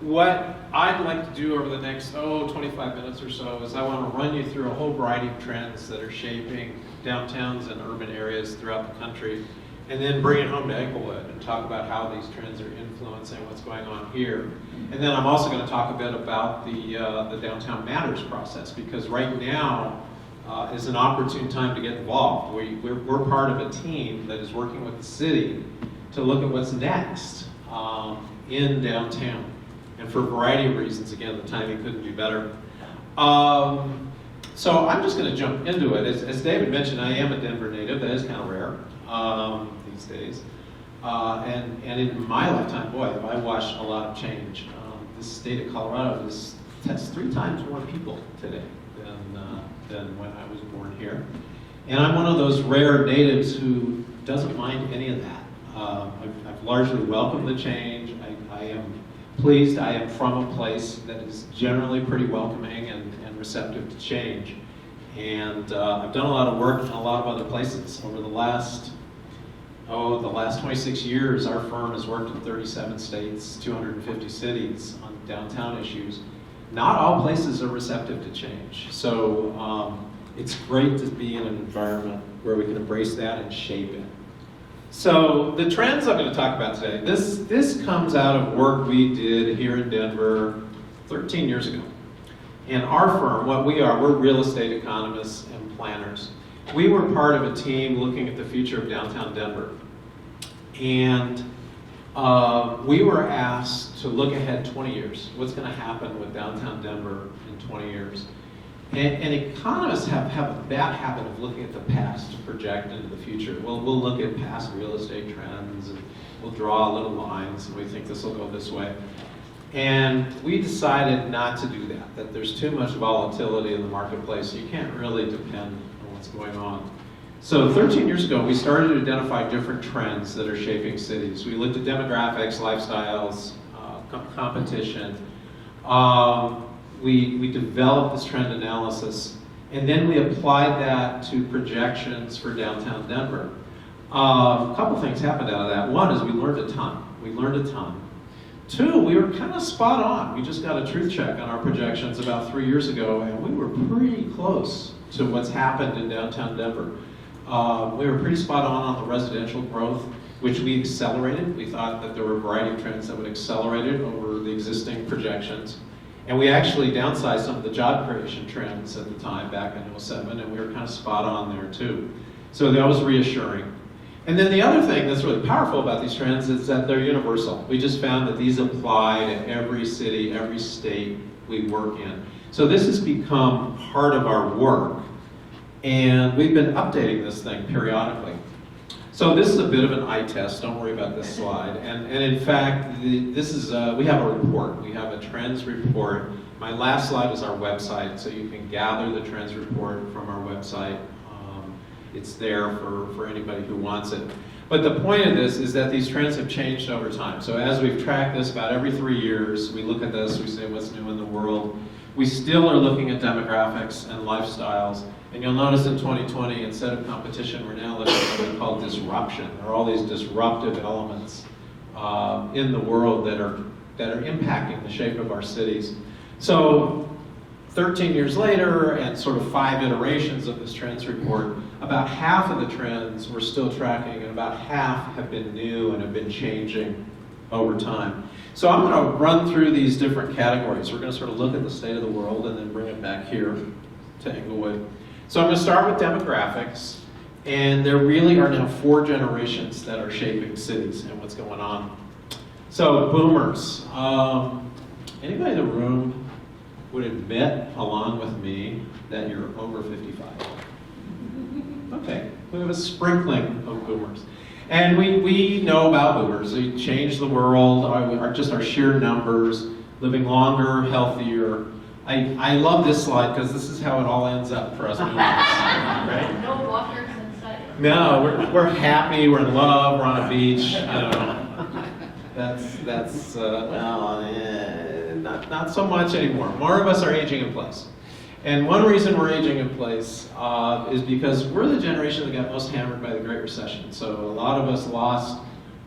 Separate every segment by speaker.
Speaker 1: what I'd like to do over the next, 25 minutes or so is I want to run you through a whole variety of trends that are shaping downtowns and urban areas throughout the country, and then bring it home to Englewood and talk about how these trends are influencing what's going on here. And then I'm also going to talk a bit about the Downtown Matters process, because right now is an opportune time to get involved. We're part of a team that is working with the city to look at what's next in downtown. And for a variety of reasons, again, the timing couldn't be better. So I'm just going to jump into it. As David mentioned, I am a Denver native. That is kind of rare these days. And in my lifetime, boy, have I watched a lot of change. This state of Colorado has 3 times more people today than when I was born here. And I'm one of those rare natives who doesn't mind any of that. I've largely welcomed the change. I am pleased. I am from a place that is generally pretty welcoming and receptive to change. And I've done a lot of work in a lot of other places. Over the last 26 years, our firm has worked in 37 states, 250 cities on downtown issues. Not all places are receptive to change. So it's great to be in an environment where we can embrace that and shape it. So the trends I'm going to talk about today, this comes out of work we did here in Denver 13 years ago. And our firm, what we are, we're real estate economists and planners. We were part of a team looking at the future of downtown Denver. And we were asked to look ahead 20 years. What's going to happen with downtown Denver in 20 years? And economists have a bad habit of looking at the past to project into the future. We'll look at past real estate trends, and we'll draw little lines, and we think this will go this way. And we decided not to do that there's too much volatility in the marketplace. You can't really depend on what's going on. So 13 years ago, we started to identify different trends that are shaping cities. We looked at demographics, lifestyles, competition. We developed this trend analysis, and then we applied that to projections for downtown Denver. A couple things happened out of that. One is we learned a ton. 2, we were kind of spot on. We just got a truth check on our projections about 3 years ago, and we were pretty close to what's happened in downtown Denver. We were pretty spot on the residential growth, which we accelerated. We thought that there were a variety of trends that would accelerate it over the existing projections. And we actually downsized some of the job creation trends at the time, back in 07, and we were kind of spot on there too. So that was reassuring. And then the other thing that's really powerful about these trends is that they're universal. We just found that these apply to every city, every state we work in. So this has become part of our work, and we've been updating this thing periodically. So this is a bit of an eye test. Don't worry about this slide. And in fact, this is we have a report. We have a trends report. My last slide is our website, so you can gather the trends report from our website. It's there for anybody who wants it. But the point of this is that these trends have changed over time. So as we've tracked this about every 3 years, we look at this, we say what's new in the world. We still are looking at demographics and lifestyles. And you'll notice in 2020, instead of competition, we're now looking at what we call disruption. There are all these disruptive elements in the world that are impacting the shape of our cities. So 13 years later, and sort of 5 iterations of this trends report, about half of the trends we're still tracking, and about half have been new and have been changing over time. So I'm going to run through these different categories. We're going to sort of look at the state of the world and then bring it back here to Englewood. So I'm going to start with demographics, and there really are now 4 generations that are shaping cities and what's going on. So boomers. Anybody in the room would admit, along with me, that you're over 55? Okay, we have a sprinkling of boomers. And we know about boomers. They changed the world, our sheer numbers, living longer, healthier. I love this slide because this is how it all ends up for us boomers, right?
Speaker 2: No walkers inside.
Speaker 1: No, we're happy, we're in love, we're on a beach. Not so much anymore. More of us are aging in place. And one reason we're aging in place is because we're the generation that got most hammered by the Great Recession. So a lot of us lost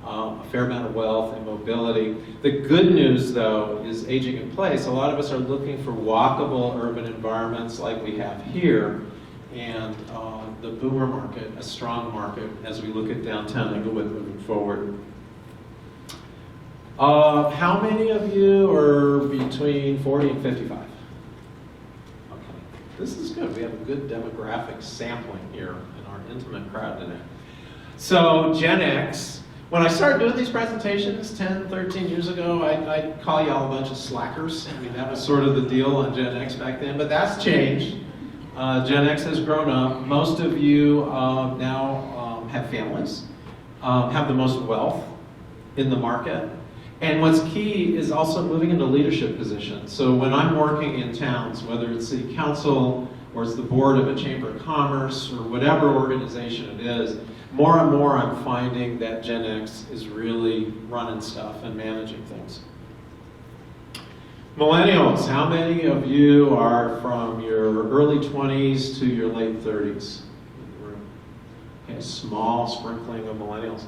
Speaker 1: a fair amount of wealth and mobility. The good news, though, is aging in place. A lot of us are looking for walkable urban environments like we have here, and the boomer market, a strong market as we look at downtown Englewood moving forward. How many of you are between 40 and 55? Okay, this is good. We have a good demographic sampling here in our intimate crowd today. So Gen X, when I started doing these presentations 10, 13 years ago, I'd call y'all a bunch of slackers. I mean, that was sort of the deal on Gen X back then, but that's changed. Gen X has grown up. Most of you now have families, have the most wealth in the market. And what's key is also moving into leadership positions. So when I'm working in towns, whether it's city council or it's the board of a chamber of commerce or whatever organization it is, more and more I'm finding that Gen X is really running stuff and managing things. Millennials, how many of you are from your early 20s to your late 30s? Okay, small sprinkling of millennials.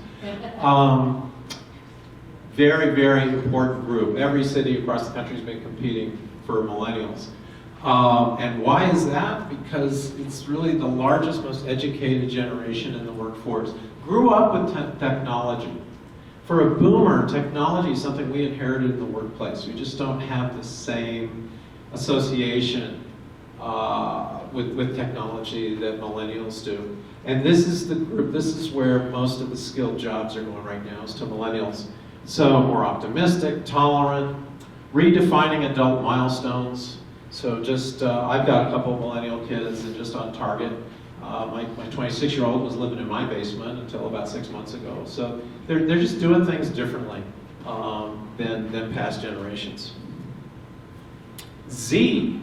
Speaker 1: Very, very important group. Every city across the country has been competing for millennials. And why is that? Because it's really the largest, most educated generation in the workforce. Grew up with technology. For a boomer, technology is something we inherited in the workplace. We just don't have the same association with technology that millennials do. And this is the group, this is where most of the skilled jobs are going right now, is to millennials. So more optimistic, tolerant, redefining adult milestones. So just, I've got a couple of millennial kids and just on target. My 26-year-old was living in my basement until about 6 months ago. So they're just doing things differently than past generations. Z.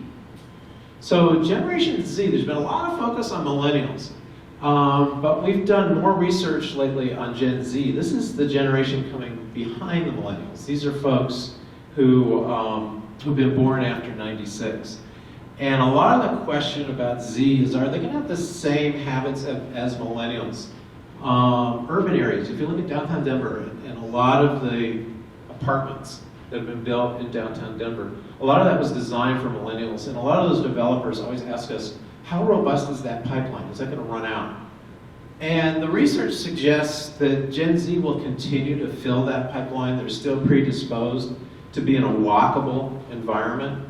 Speaker 1: So Generation Z, there's been a lot of focus on millennials. But we've done more research lately on Gen Z. This is the generation coming behind the millennials. These are folks who've been born after 96. And a lot of the question about Z is, are they going to have the same habits as millennials? Urban areas, if you look at downtown Denver and a lot of the apartments that have been built in downtown Denver, a lot of that was designed for millennials. And a lot of those developers always ask us, how robust is that pipeline? Is that going to run out? And the research suggests that Gen Z will continue to fill that pipeline. They're still predisposed to be in a walkable environment.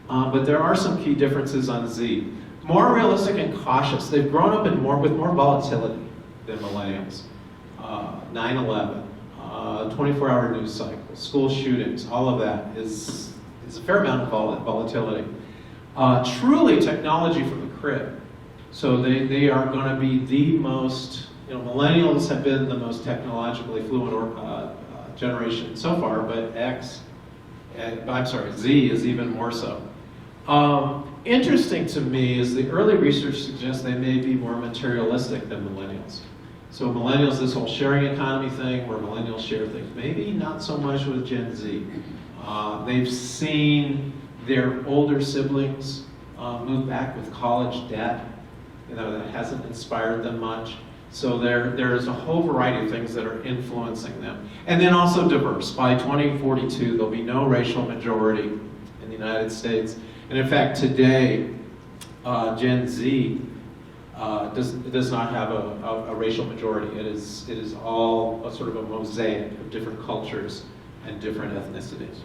Speaker 1: But there are some key differences on Z. More realistic and cautious. They've grown up with more volatility than millennials. 9/11, 24-hour news cycles, school shootings, all of that is a fair amount of volatility. Truly technology from the crib. So they are going to be the most, millennials have been the most technologically fluent generation so far, but Z is even more so. Interesting to me is the early research suggests they may be more materialistic than millennials. So millennials, this whole sharing economy thing where millennials share things, maybe not so much with Gen Z. They've seen their older siblings move back with college debt. That hasn't inspired them much. So there's a whole variety of things that are influencing them. And then also diverse. By 2042, there'll be no racial majority in the United States. And in fact, today, Gen Z does not have a racial majority. It is all a sort of a mosaic of different cultures and different ethnicities.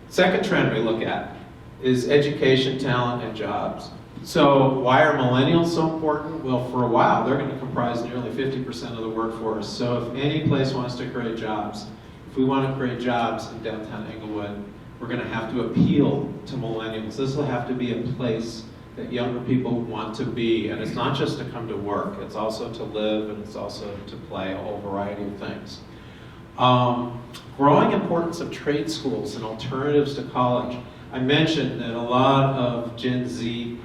Speaker 1: Second trend we look at is education, talent, and jobs. So why are millennials so important? Well, for a while, they're going to comprise nearly 50% of the workforce. So if any place wants to create jobs, if we want to create jobs in downtown Englewood, we're going to have to appeal to millennials. This will have to be a place that younger people want to be. And it's not just to come to work, it's also to live, and it's also to play a whole variety of things. Growing importance of trade schools and alternatives to college. I mentioned that a lot of Gen Z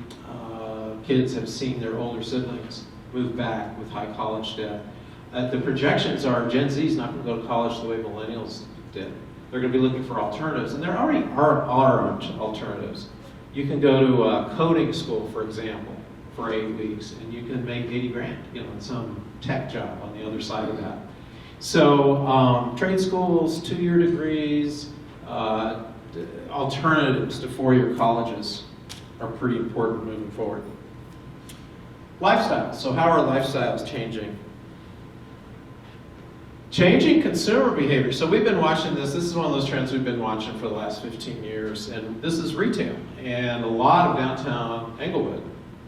Speaker 1: kids have seen their older siblings move back with high college debt. The projections are Gen Z is not going to go to college the way millennials did. They're going to be looking for alternatives, and there already are alternatives. You can go to a coding school, for example, for 8 weeks, and you can make 80 grand, in some tech job on the other side of that. So trade schools, 2-year degrees, alternatives to 4-year colleges are pretty important moving forward. Lifestyles. So how are lifestyles changing? Changing consumer behavior. So we've been watching this. This is one of those trends we've been watching for the last 15 years. And this is retail. And a lot of downtown Englewood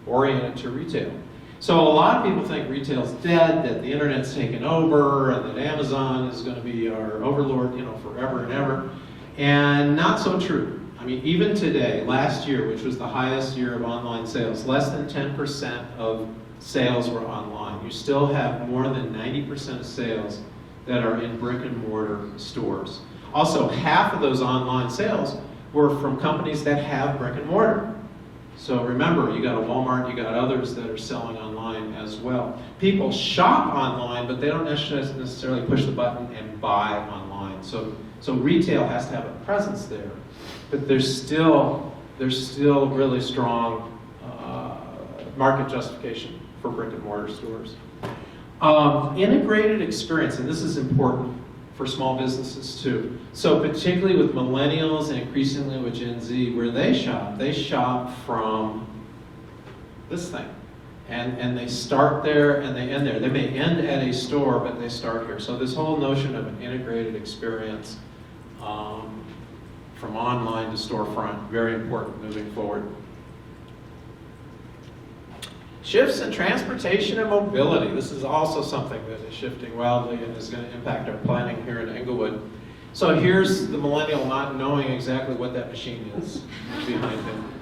Speaker 1: oriented to retail. So a lot of people think retail's dead, that the internet's taken over, and that Amazon is going to be our overlord, forever and ever. And not so true. I mean, even today, last year, which was the highest year of online sales, less than 10% of sales were online. You still have more than 90% of sales that are in brick and mortar stores. Also, half of those online sales were from companies that have brick and mortar. So remember, you got a Walmart, you got others that are selling online as well. People shop online, but they don't necessarily push the button and buy online. So retail has to have a presence there, but there's still really strong market justification for brick and mortar stores. Integrated experience, and this is important for small businesses too. So particularly with millennials and increasingly with Gen Z, where they shop from this thing. And they start there and they end there. They may end at a store, but they start here. So this whole notion of an integrated experience from online to storefront, very important moving forward. Shifts in transportation and mobility. This is also something that is shifting wildly and is going to impact our planning here in Englewood. So here's the millennial not knowing exactly what that machine is behind him.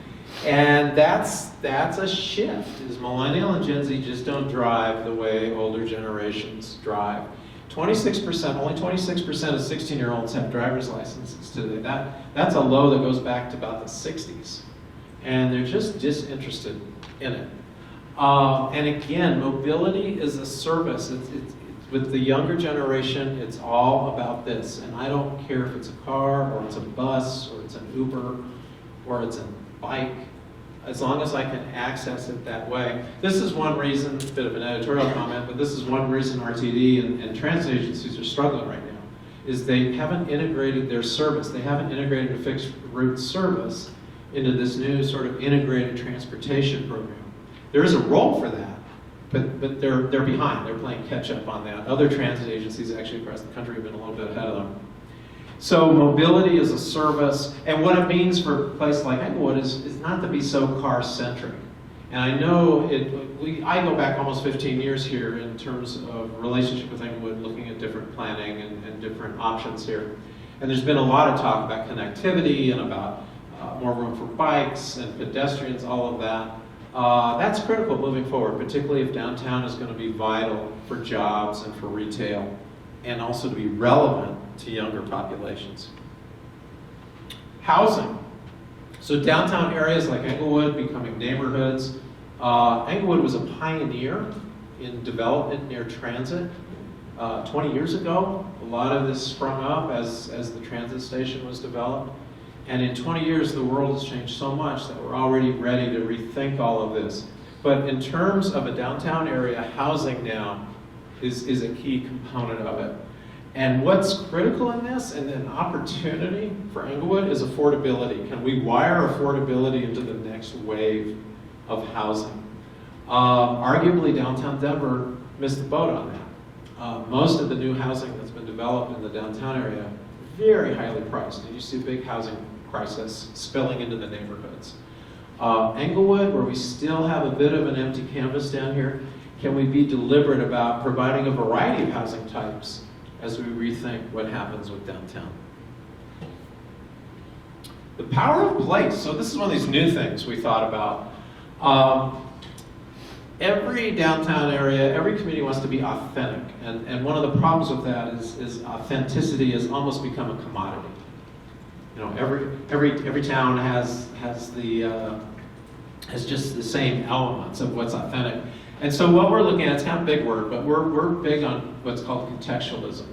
Speaker 1: And that's a shift, is millennial and Gen Z just don't drive the way older generations drive. 26%, only 26% of 16-year-olds have driver's licenses today. That's a low that goes back to about the 60s. And they're just disinterested in it. And again, mobility is a service. It's with the younger generation, it's all about this. And I don't care if it's a car, or it's a bus, or it's an Uber, or it's a bike, as long as I can access it that way. This is one reason, a bit of an editorial comment, but this is one reason RTD and transit agencies are struggling right now, is they haven't integrated their service. They haven't integrated a fixed route service into this new sort of integrated transportation program. There is a role for that, but they're behind. They're playing catch up on that. Other transit agencies actually across the country have been a little bit ahead of them. So mobility is a service, and what it means for a place like Englewood is not to be so car-centric. And I know I go back almost 15 years here in terms of relationship with Englewood, looking at different planning and different options here. And there's been a lot of talk about connectivity and about more room for bikes and pedestrians, all of that. That's critical moving forward, particularly if downtown is going to be vital for jobs and for retail, and also to be relevant to younger populations. Housing. So downtown areas like Englewood becoming neighborhoods. Englewood was a pioneer in development near transit. 20 years ago, a lot of this sprung up as the transit station was developed. And in 20 years, the world has changed so much that we're already ready to rethink all of this. But in terms of a downtown area, housing now is a key component of it. And what's critical in this, and an opportunity for Englewood, is affordability. Can we wire affordability into the next wave of housing? Arguably, downtown Denver missed the boat on that. Most of the new housing that's been developed in the downtown area, very highly priced. And you see a big housing crisis spilling into the neighborhoods. Englewood, where we still have a bit of an empty canvas down here, can we be deliberate about providing a variety of housing types as we rethink what happens with downtown? The power of place. So this is one of these new things we thought about. Every downtown area, every community wants to be authentic. And one of the problems with that is authenticity has almost become a commodity. You know, every town has just the same elements of what's authentic. And so what we're looking at, it's kind of a big word, but we're big on what's called contextualism.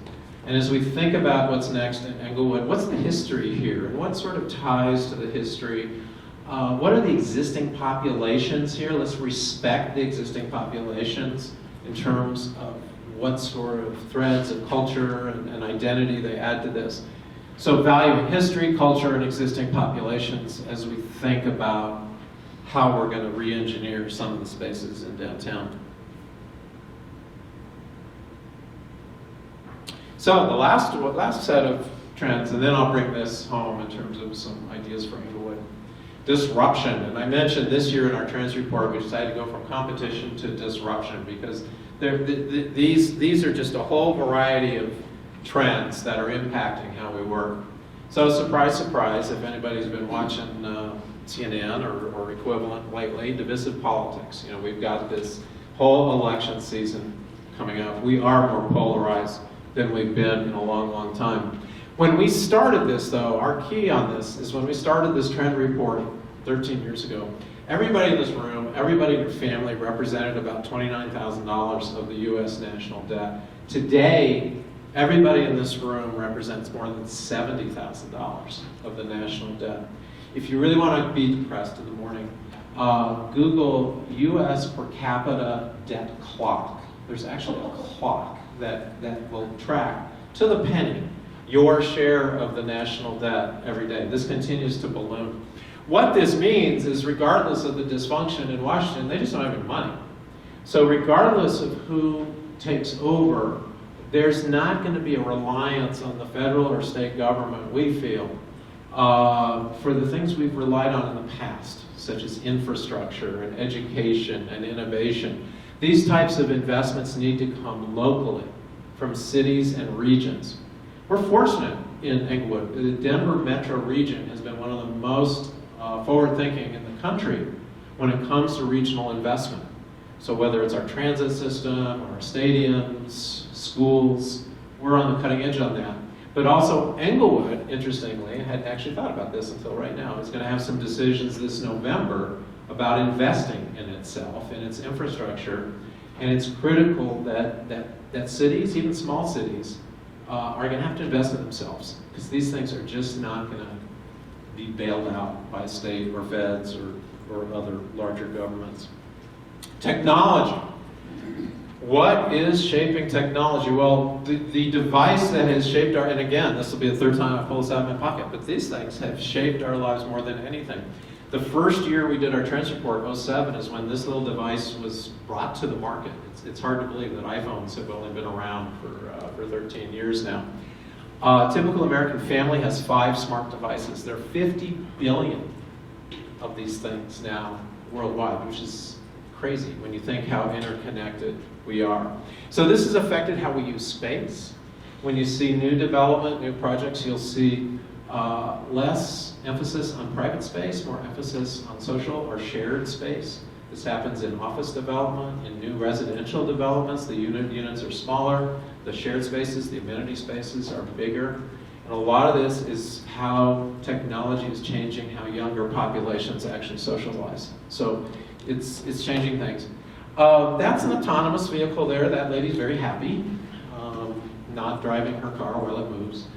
Speaker 1: And as we think about what's next in Englewood, what's the history here? And what sort of ties to the history What are the existing populations here? Let's respect the existing populations in terms of what sort of threads of culture and identity they add to this. So valuing history, culture, and existing populations as we think about how we're going to re-engineer some of the spaces in downtown. So the last set of trends, and then I'll bring this home in terms of some ideas for Englewood. Disruption, and I mentioned this year in our trends report, we decided to go from competition to disruption because these are just a whole variety of trends that are impacting how we work. So surprise, surprise, if anybody's been watching CNN or equivalent lately, divisive politics. You know, we've got this whole election season coming up. We are more polarized than we've been in a long, long time. When we started this, though, our key on this is when we started this trend report 13 years ago, everybody in this room, everybody in your family represented about $29,000 of the U.S. national debt. Today, everybody in this room represents more than $70,000 of the national debt. If you really want to be depressed in the morning, Google U.S. per capita debt clock. There's actually a clock that will track to the penny your share of the national debt every day. This continues to balloon. What this means is regardless of the dysfunction in Washington, they just don't have any money. So regardless of who takes over, there's not going to be a reliance on the federal or state government, we feel, for the things we've relied on in the past, such as infrastructure and education and innovation. These types of investments need to come locally from cities and regions. We're fortunate in Englewood. The Denver metro region has been one of the most forward-thinking in the country when it comes to regional investment. So whether it's our transit system, or our stadiums, schools, we're on the cutting edge on that. But also Englewood, interestingly, hadn't actually thought about this until right now, is going to have some decisions this November about investing in itself, in its infrastructure, and it's critical that cities, even small cities, are going to have to invest in themselves, because these things are just not going to be bailed out by state or feds or other larger governments. Technology. What is shaping technology? Well, the device that has shaped our, and again, this will be the third time I pull this out of my pocket, but these things have shaped our lives more than anything. The first year we did our trends report, 2007, is when this little device was brought to the market. It's hard to believe that iPhones have only been around for 13 years now. Typical American family has 5 smart devices. There are 50 billion of these things now worldwide, which is crazy when you think how interconnected we are. So this has affected how we use space. When you see new development, new projects, you'll see less emphasis on private space, more emphasis on social or shared space. This happens in office development, in new residential developments. The units are smaller, the shared spaces, the amenity spaces are bigger. And a lot of this is how technology is changing how younger populations actually socialize. So it's changing things. That's an autonomous vehicle there. That lady's very happy, not driving her car while it moves.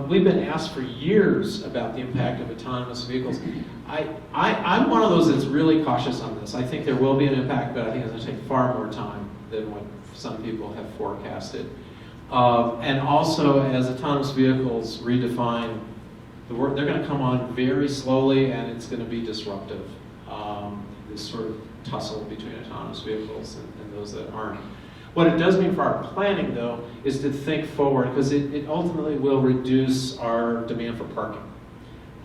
Speaker 1: We've been asked for years about the impact of autonomous vehicles. I'm one of those that's really cautious on this. I think there will be an impact, but I think it's going to take far more time than what some people have forecasted. And also, as autonomous vehicles redefine the work, they're going to come on very slowly, and it's going to be disruptive. This sort of tussle between autonomous vehicles and those that aren't. What it does mean for our planning, though, is to think forward, because it ultimately will reduce our demand for parking.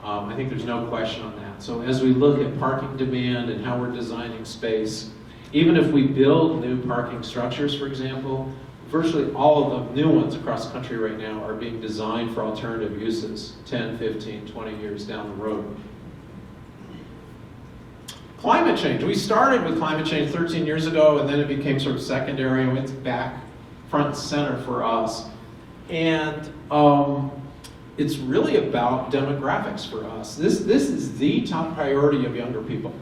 Speaker 1: I think there's no question on that. So as we look at parking demand and how we're designing space, even if we build new parking structures, for example, virtually all of the new ones across the country right now are being designed for alternative uses 10, 15, 20 years down the road. Climate change. We started with climate change 13 years ago, and then it became sort of secondary, and it's back front and center for us. And it's really about demographics for us. This is the top priority of younger people.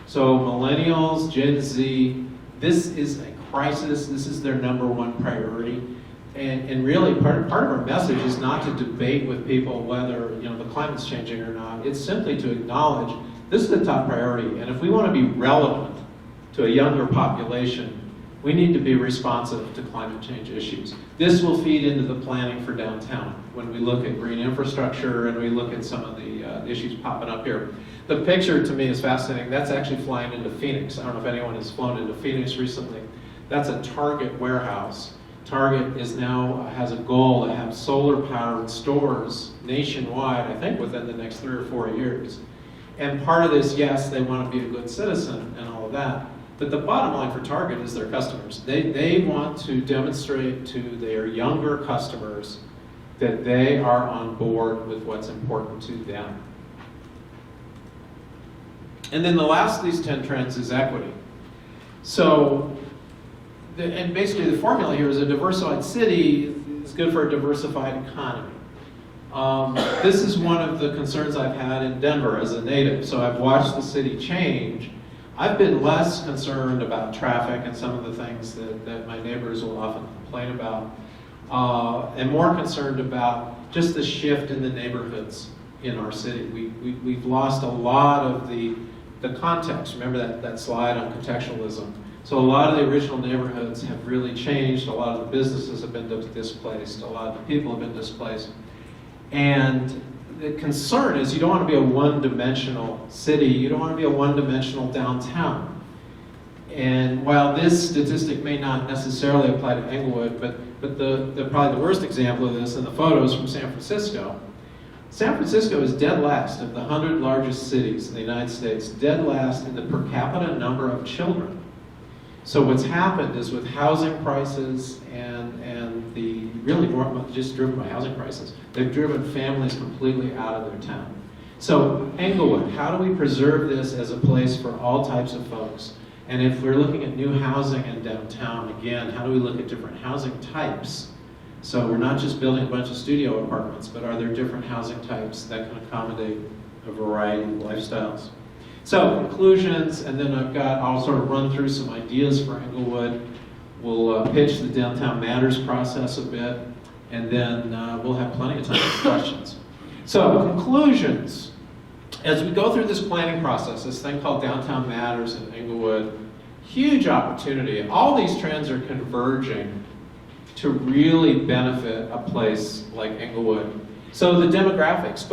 Speaker 1: So millennials, Gen Z, this is a crisis. This is their number one priority. And really, part of our message is not to debate with people whether the climate's changing or not. It's simply to acknowledge this is the top priority, and if we want to be relevant to a younger population, we need to be responsive to climate change issues. This will feed into the planning for downtown when we look at green infrastructure and we look at some of the issues popping up here. The picture to me is fascinating. That's actually flying into Phoenix. I don't know if anyone has flown into Phoenix recently. That's a Target warehouse. Target has a goal to have solar-powered stores nationwide, I think within the next 3 or 4 years. And part of this, yes, they want to be a good citizen and all of that, but the bottom line for Target is their customers. They want to demonstrate to their younger customers that they are on board with what's important to them. And then the last of these 10 trends is equity. So, and basically the formula here is a diversified city is good for a diversified economy. This is one of the concerns I've had in Denver as a native. So I've watched the city change. I've been less concerned about traffic and some of the things that my neighbors will often complain about, and more concerned about just the shift in the neighborhoods in our city. We've lost a lot of the context. Remember that slide on contextualism? So a lot of the original neighborhoods have really changed. A lot of the businesses have been displaced. A lot of the people have been displaced. And the concern is you don't want to be a one-dimensional city. You don't want to be a one-dimensional downtown. And while this statistic may not necessarily apply to Englewood, but probably the worst example of this in the photos from San Francisco. San Francisco is dead last of the 100 largest cities in the United States, dead last in the per capita number of children. So what's happened is with housing prices and the really more just driven by housing prices, they've driven families completely out of their town. So Englewood, how do we preserve this as a place for all types of folks? And if we're looking at new housing in downtown, again, how do we look at different housing types? So we're not just building a bunch of studio apartments, but are there different housing types that can accommodate a variety of lifestyles? So conclusions, and then I'll sort of run through some ideas for Englewood. We'll pitch the DowntownMatters process a bit, and then we'll have plenty of time for questions. So conclusions. As we go through this planning process, this thing called DowntownMatters in Englewood, huge opportunity. All these trends are converging to really benefit a place like Englewood. So the demographics,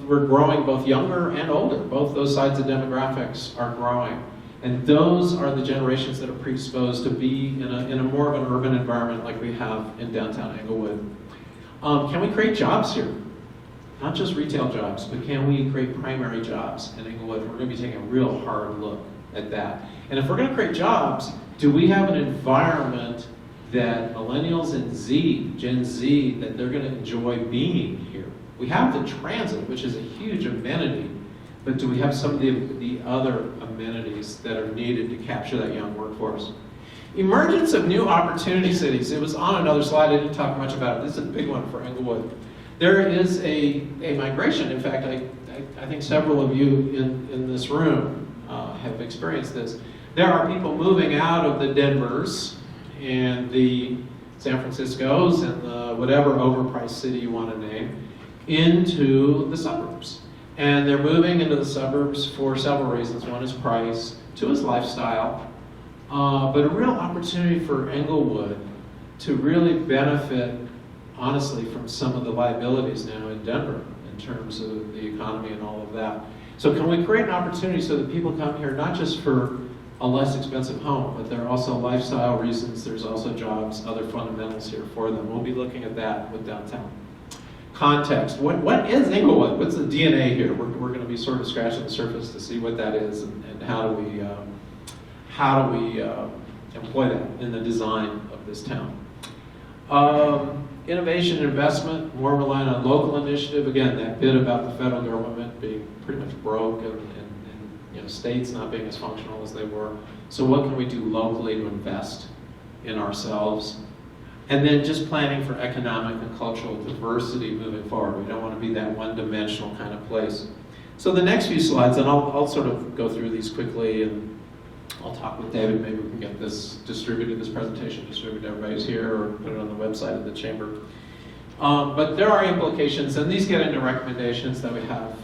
Speaker 1: we're growing both younger and older. Both those sides of demographics are growing. And those are the generations that are predisposed to be in a more of an urban environment like we have in downtown Englewood. Can we create jobs here? Not just retail jobs, but can we create primary jobs in Englewood? We're going to be taking a real hard look at that. And if we're going to create jobs, do we have an environment that millennials and Gen Z, that they're going to enjoy being here? We have the transit, which is a huge amenity, but do we have some of the other amenities that are needed to capture that young workforce? Emergence of new opportunity cities. It was on another slide, I didn't talk much about it. This is a big one for Englewood. There is a migration. In fact, I think several of you in this room have experienced this. There are people moving out of the Denvers and the San Franciscos and the whatever overpriced city you want to name into the suburbs. And they're moving into the suburbs for several reasons. One is price, two is lifestyle, but a real opportunity for Englewood to really benefit, honestly, from some of the liabilities now in Denver in terms of the economy and all of that. So can we create an opportunity so that people come here not just for a less expensive home, but there are also lifestyle reasons, there's also jobs, other fundamentals here for them. We'll be looking at that with downtown. Context. What is Englewood? What's the DNA here? We're going to be sort of scratching the surface to see what that is and how do we employ that in the design of this town. Innovation and investment, more reliant on local initiative. Again, that bit about the federal government being pretty much broke and states not being as functional as they were. So what can we do locally to invest in ourselves? And then just planning for economic and cultural diversity moving forward. We don't want to be that one-dimensional kind of place. So the next few slides, and I'll sort of go through these quickly, and I'll talk with David, maybe we can get this distributed, this presentation distributed to everybody's here, or put it on the website of the chamber. But there are implications, and these get into recommendations that we have,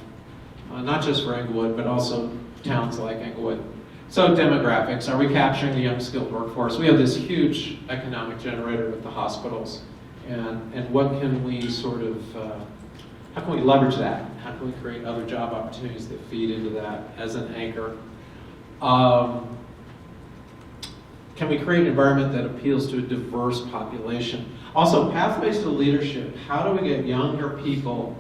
Speaker 1: not just for Englewood, but also towns like Englewood. So demographics, are we capturing the young skilled workforce? We have this huge economic generator with the hospitals, and what can we sort of, how can we leverage that? How can we create other job opportunities that feed into that as an anchor? Can we create an environment that appeals to a diverse population? Also, pathways to leadership. How do we get younger people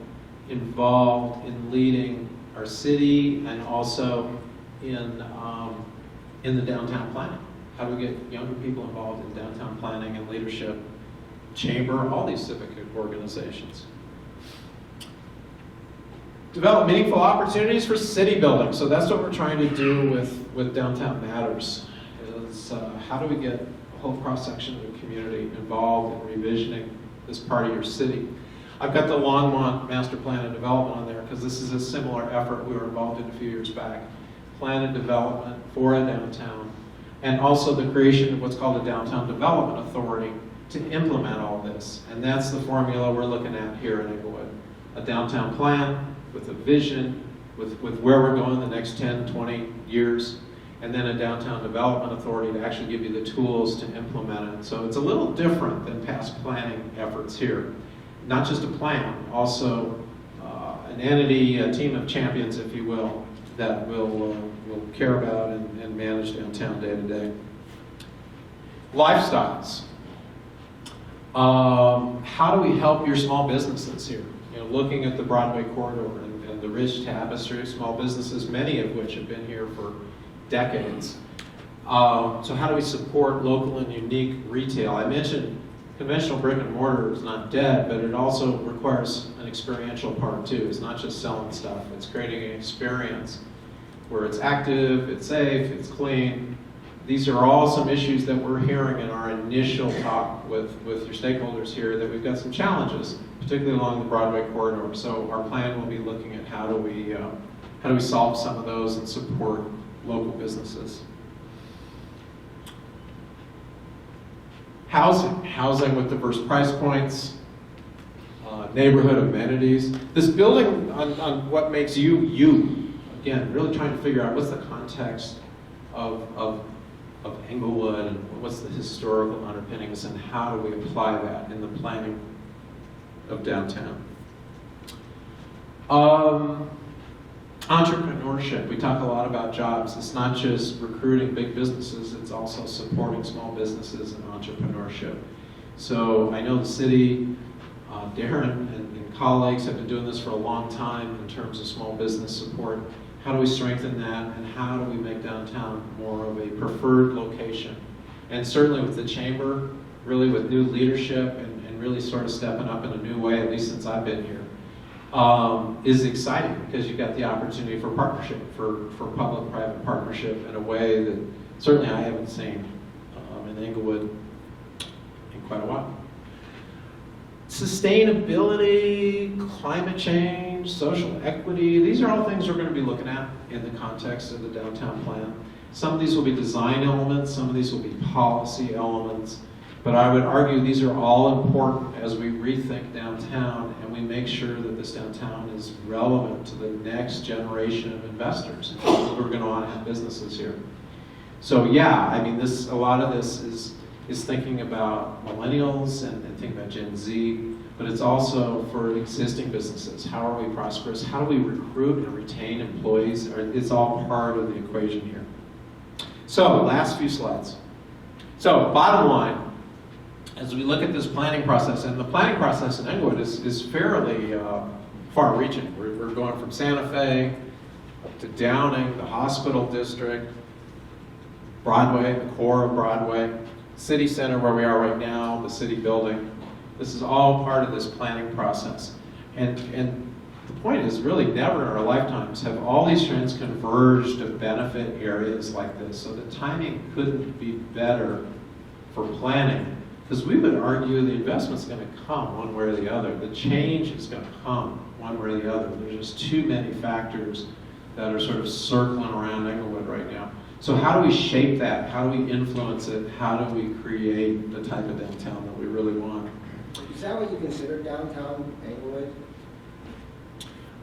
Speaker 1: involved in leading our city and also in the downtown planning? How do we get younger people involved in downtown planning and leadership, chamber, all these civic organizations? Develop meaningful opportunities for city building. So that's what we're trying to do with Downtown Matters. Is how do we get a whole cross-section of the community involved in revisioning this part of your city? I've got the Longmont Master Plan and Development on there because this is a similar effort we were involved in a few years back. Plan and development for a downtown, and also the creation of what's called a Downtown Development Authority to implement all this. And that's the formula we're looking at here in Englewood. A downtown plan with a vision, with where we're going the next 10, 20 years, and then a downtown development authority to actually give you the tools to implement it. So it's a little different than past planning efforts here. Not just a plan, also an entity, a team of champions, if you will, that will care about and manage downtown day to day. Lifestyles. How do we help your small businesses here? Looking at the Broadway corridor and the rich tapestry of small businesses, many of which have been here for decades. So how do we support local and unique retail? I mentioned conventional brick and mortar is not dead, but it also requires an experiential part too. It's not just selling stuff, it's creating an experience where it's active, it's safe, it's clean. These are all some issues that we're hearing in our initial talk with your stakeholders here, that we've got some challenges, particularly along the Broadway corridor. So our plan will be looking at how do we solve some of those and support local businesses. Housing with diverse price points, neighborhood amenities. This building on what makes you. Again, really trying to figure out what's the context of Englewood and what's the historical underpinnings and how do we apply that in the planning of downtown. Entrepreneurship. We talk a lot about jobs. It's not just recruiting big businesses, it's also supporting small businesses and entrepreneurship. So I know the city, Darren and colleagues have been doing this for a long time in terms of small business support. How do we strengthen that, and how do we make downtown more of a preferred location? And certainly with the chamber, really with new leadership and really sort of stepping up in a new way, at least since I've been here, is exciting because you've got the opportunity for partnership, for public-private partnership in a way that certainly I haven't seen in Englewood in quite a while. Sustainability, climate change, social equity, these are all things we're going to be looking at in the context of the downtown plan. Some of these will be design elements, some of these will be policy elements, but I would argue these are all important as we rethink downtown and we make sure that this downtown is relevant to the next generation of investors who are going to want to have businesses here. So yeah, I mean, a lot of this is thinking about millennials and thinking about Gen Z, but it's also for existing businesses. How are we prosperous? How do we recruit and retain employees? It's all part of the equation here. So, last few slides. So, bottom line, as we look at this planning process, and the planning process in Englewood is fairly far-reaching. We're going from Santa Fe up to Downing, the hospital district, Broadway, the core of Broadway, City Center where we are right now, the city building. This is all part of this planning process. And the point is really never in our lifetimes have all these trends converged to benefit areas like this. So the timing couldn't be better for planning, because we would argue the investment's going to come one way or the other. The change is going to come one way or the other. There's just too many factors that are sort of circling around Englewood right now. So how do we shape that? How do we influence it? How do we create the type of downtown that we really want?
Speaker 2: Is that what you consider downtown Englewood?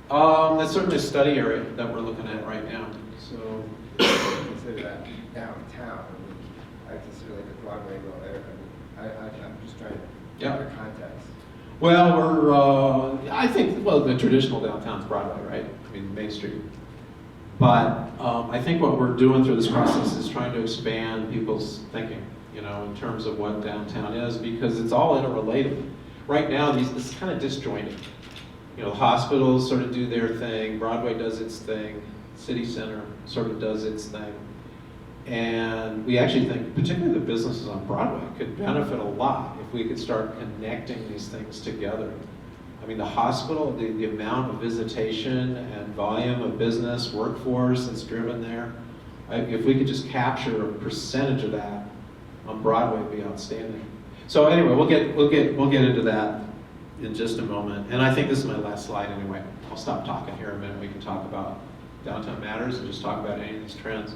Speaker 1: That's certainly a study area that we're looking at right now. So
Speaker 2: Consider that downtown. I consider like a Broadway area. I'm just trying to get the context.
Speaker 1: Well, I think, the traditional downtown's Broadway, right? I mean, Main Street. But I think what we're doing through this process is trying to expand people's thinking, in terms of what downtown is, because it's all interrelated. Right now, this is kind of disjointed. The hospitals sort of do their thing, Broadway does its thing, City Center sort of does its thing. And we actually think, particularly the businesses on Broadway, could benefit a lot if we could start connecting these things together. I mean, the hospital, the amount of visitation and volume of business, workforce that's driven there, if we could just capture a percentage of that on Broadway, it'd be outstanding. So anyway, we'll get into that in just a moment. And I think this is my last slide anyway. I'll stop talking here a minute. We can talk about Downtown Matters and just talk about any of these trends.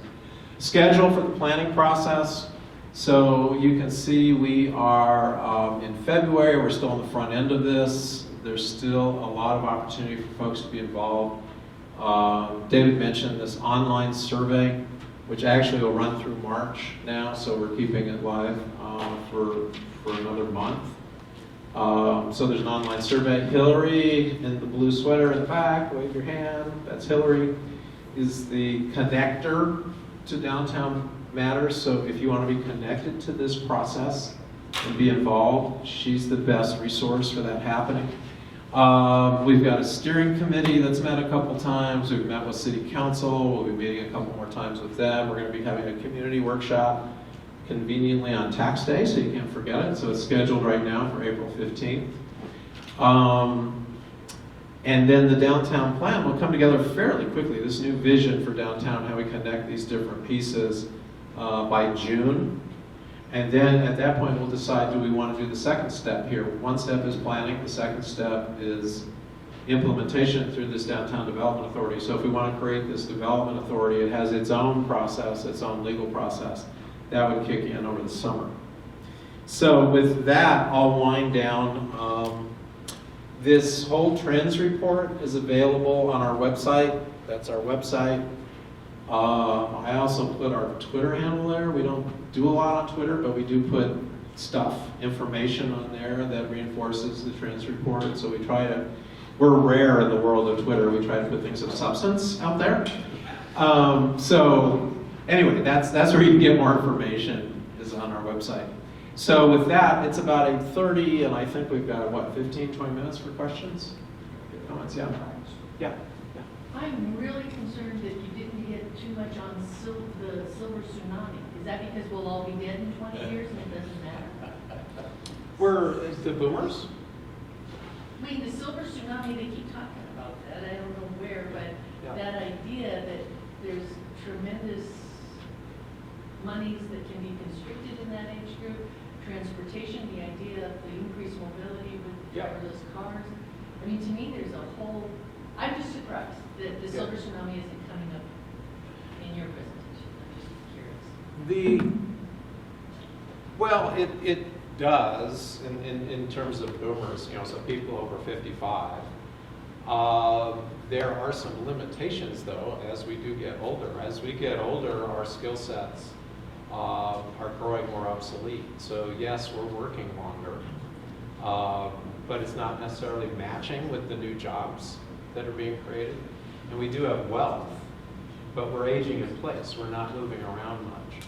Speaker 1: Schedule for the planning process. So you can see we are in February. We're still on the front end of this. There's still a lot of opportunity for folks to be involved. David mentioned this online survey, which actually will run through March now, so we're keeping it live for another month. So there's an online survey. Hillary in the blue sweater in the back, wave your hand. That's Hillary, is the connector to Downtown Matters. So if you want to be connected to this process and be involved, she's the best resource for that happening. We've got a steering committee that's met a couple times. We've met with City Council. We'll be meeting a couple more times with them. We're going to be having a community workshop conveniently on tax day, so you can't forget it. So it's scheduled right now for April 15th. And then the downtown plan will come together fairly quickly. This new vision for downtown, how we connect these different pieces by June. And then at that point, we'll decide, do we want to do the second step here? One step is planning. The second step is implementation through this Downtown Development Authority. So if we want to create this development authority, it has its own process, its own legal process. That would kick in over the summer. So with that, I'll wind down. This whole trends report is available on our website. That's our website. I also put our Twitter handle there. We don't do a lot on Twitter, but we do put information on there that reinforces the trends report. So we're rare in the world of Twitter. We try to put things of substance out there. So anyway, that's where you can get more information, is on our website. So with that, it's about 8:30, and I think we've got, 15, 20 minutes for questions? Comments, yeah? Yeah.
Speaker 3: I'm really concerned that you didn't get too much on the silver tsunami. Is that because we'll all be dead in 20 years and it doesn't matter?
Speaker 1: Is the boomers?
Speaker 3: I mean, the silver tsunami, they keep talking about that. I don't know where, but that idea that there's tremendous monies that can be constricted in that age group, transportation, the idea of the increased mobility with driverless cars. I mean, to me, there's a whole, I'm just surprised that the silver tsunami isn't coming up in your presentation. I'm just curious.
Speaker 1: It does in terms of boomers, so people over 55. There are some limitations, though, as we do get older. As we get older, our skill sets are growing more obsolete. So yes, we're working longer, but it's not necessarily matching with the new jobs that are being created. And we do have wealth, but we're aging in place. We're not moving around much.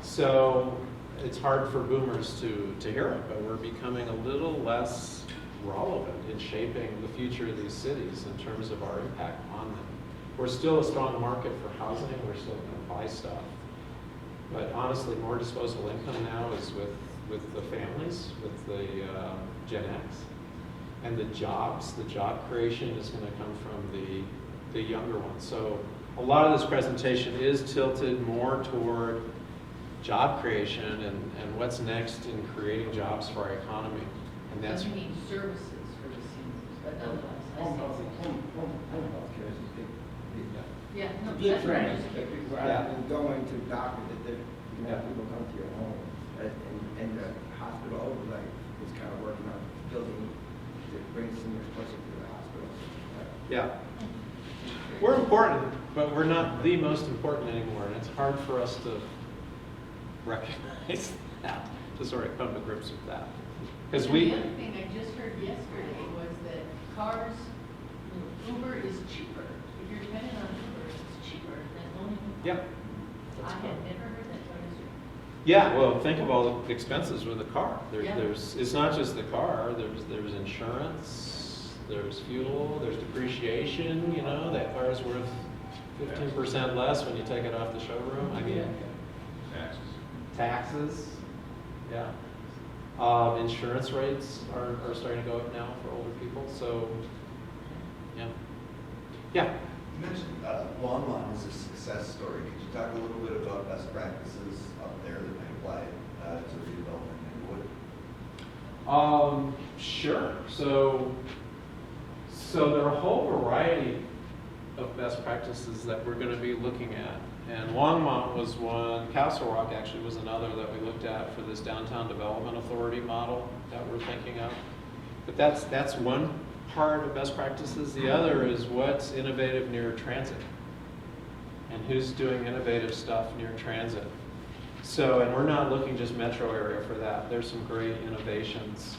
Speaker 1: So it's hard for boomers to hear it, but we're becoming a little less relevant in shaping the future of these cities in terms of our impact on them. We're still a strong market for housing. We're still going to buy stuff. But honestly, more disposable income now is with the families, with the Gen X. And the job creation is going to come from the younger ones. So a lot of this presentation is tilted more toward job creation and what's next in creating jobs for our economy. And that's
Speaker 3: you need services for the seniors, but otherwise,
Speaker 2: Home health care is a big
Speaker 3: Yeah, no,
Speaker 2: Be
Speaker 3: that's what I'm
Speaker 2: friends,
Speaker 3: just-
Speaker 2: rather than going to doctor, that there, you know,
Speaker 1: Yeah.
Speaker 2: people come to your home, and the hospital overlay is kind of working on building to bring seniors closer to the hospital.
Speaker 1: Yeah. We're important, but we're not the most important anymore, and it's hard for us to recognize that, to sort of come to grips with that. Because
Speaker 3: And
Speaker 1: we,
Speaker 3: the other thing I just heard yesterday was that cars, Uber is cheaper. If you're dependent on Uber, it's cheaper than owning a car.
Speaker 1: yeah.
Speaker 3: I had never heard that till yesterday.
Speaker 1: Yeah, well, think of all the expenses with a car.
Speaker 3: Yeah.
Speaker 1: It's not just the car, there's insurance, there's fuel, there's depreciation, you know, that car's worth 15% less when you take it off the showroom. I mean, taxes, yeah. Insurance rates are starting to go up now for older people, so, yeah. Yeah,
Speaker 4: You mentioned Longmont is a success story. Could you talk a little bit about best practices up there that may apply to redevelopment in Wood?
Speaker 1: Sure. So there are a whole variety of best practices that we're going to be looking at. And Longmont was one, Castle Rock actually was another that we looked at for this downtown development authority model that we're thinking of. But that's one part of best practices. The other is what's innovative near transit and who's doing innovative stuff near transit. So, and we're not looking just metro area for that. There's some great innovations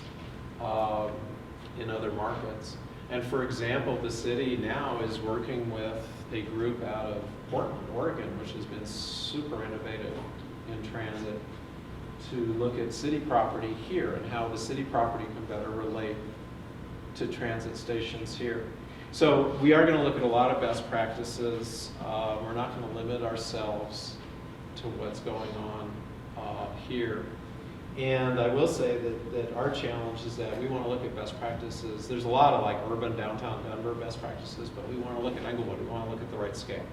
Speaker 1: in other markets. And for example, the city now is working with a group out of Portland, Oregon, which has been super innovative in transit, to look at city property here and how the city property can better relate to transit stations here. So we are going to look at a lot of best practices. We're not going to limit ourselves to what's going on here. And I will say that our challenge is that we want to look at best practices. There's a lot of like urban downtown Denver best practices, but we want to look at Englewood. We want to look at the right scale.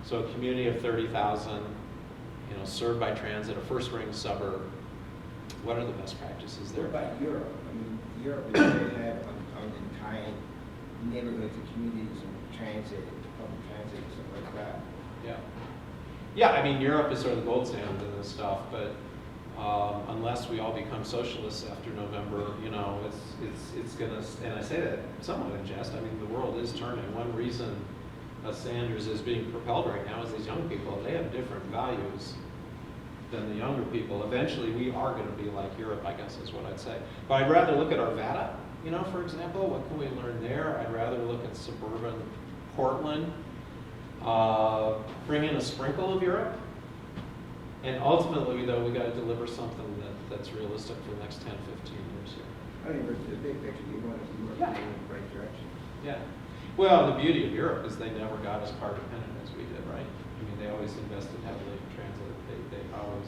Speaker 1: So a community of 30,000, you know, served by transit, a first ring suburb. What are the best practices there?
Speaker 2: What about Europe? I mean, Europe is very ahead on tying neighborhoods and communities and transit, public transit, and stuff like that.
Speaker 1: Yeah. Yeah, I mean, Europe is sort of the gold standard in this stuff, but unless we all become socialists after November, you know, it's going to, and I say that somewhat in jest, I mean, the world is turning. One reason Sanders is being propelled right now is these young people, they have different values than the younger people. Eventually, we are going to be like Europe, I guess is what I'd say. But I'd rather look at Arvada, you know, for example. What can we learn there? I'd rather look at suburban Portland, bring in a sprinkle of Europe. And ultimately, though, we got to deliver something that's realistic for the next 10, 15 years here.
Speaker 2: I mean, the big picture, you want to work
Speaker 1: Yeah.
Speaker 2: in the right direction.
Speaker 1: Yeah. Well, the beauty of Europe is they never got as car dependent as we did, right? I mean, they always invested heavily in transit. They always,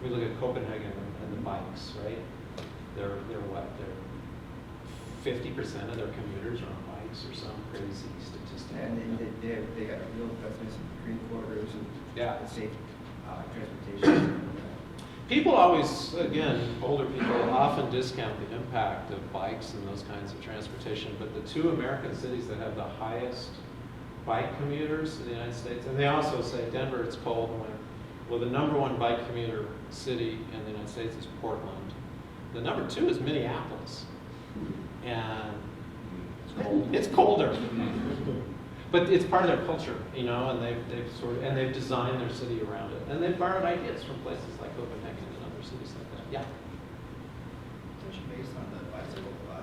Speaker 1: we look at Copenhagen and the bikes, right? They're what? They're 50% of their commuters are on bikes or some crazy statistic.
Speaker 2: And they got a real investments in green corridors and
Speaker 1: Yeah.
Speaker 2: safe transportation.
Speaker 1: People always, again, older people often discount the impact of bikes and those kinds of transportation, but the two American cities that have the highest bike commuters in the United States, and they also say Denver, it's cold in winter. Well, the number one bike commuter city in the United States is Portland. The number two is Minneapolis. And it's colder. But it's part of their culture, you know, and they've designed their city around it. And they've borrowed ideas from places like Copenhagen and other cities like that. Yeah.
Speaker 5: Touching base on the bicycle, I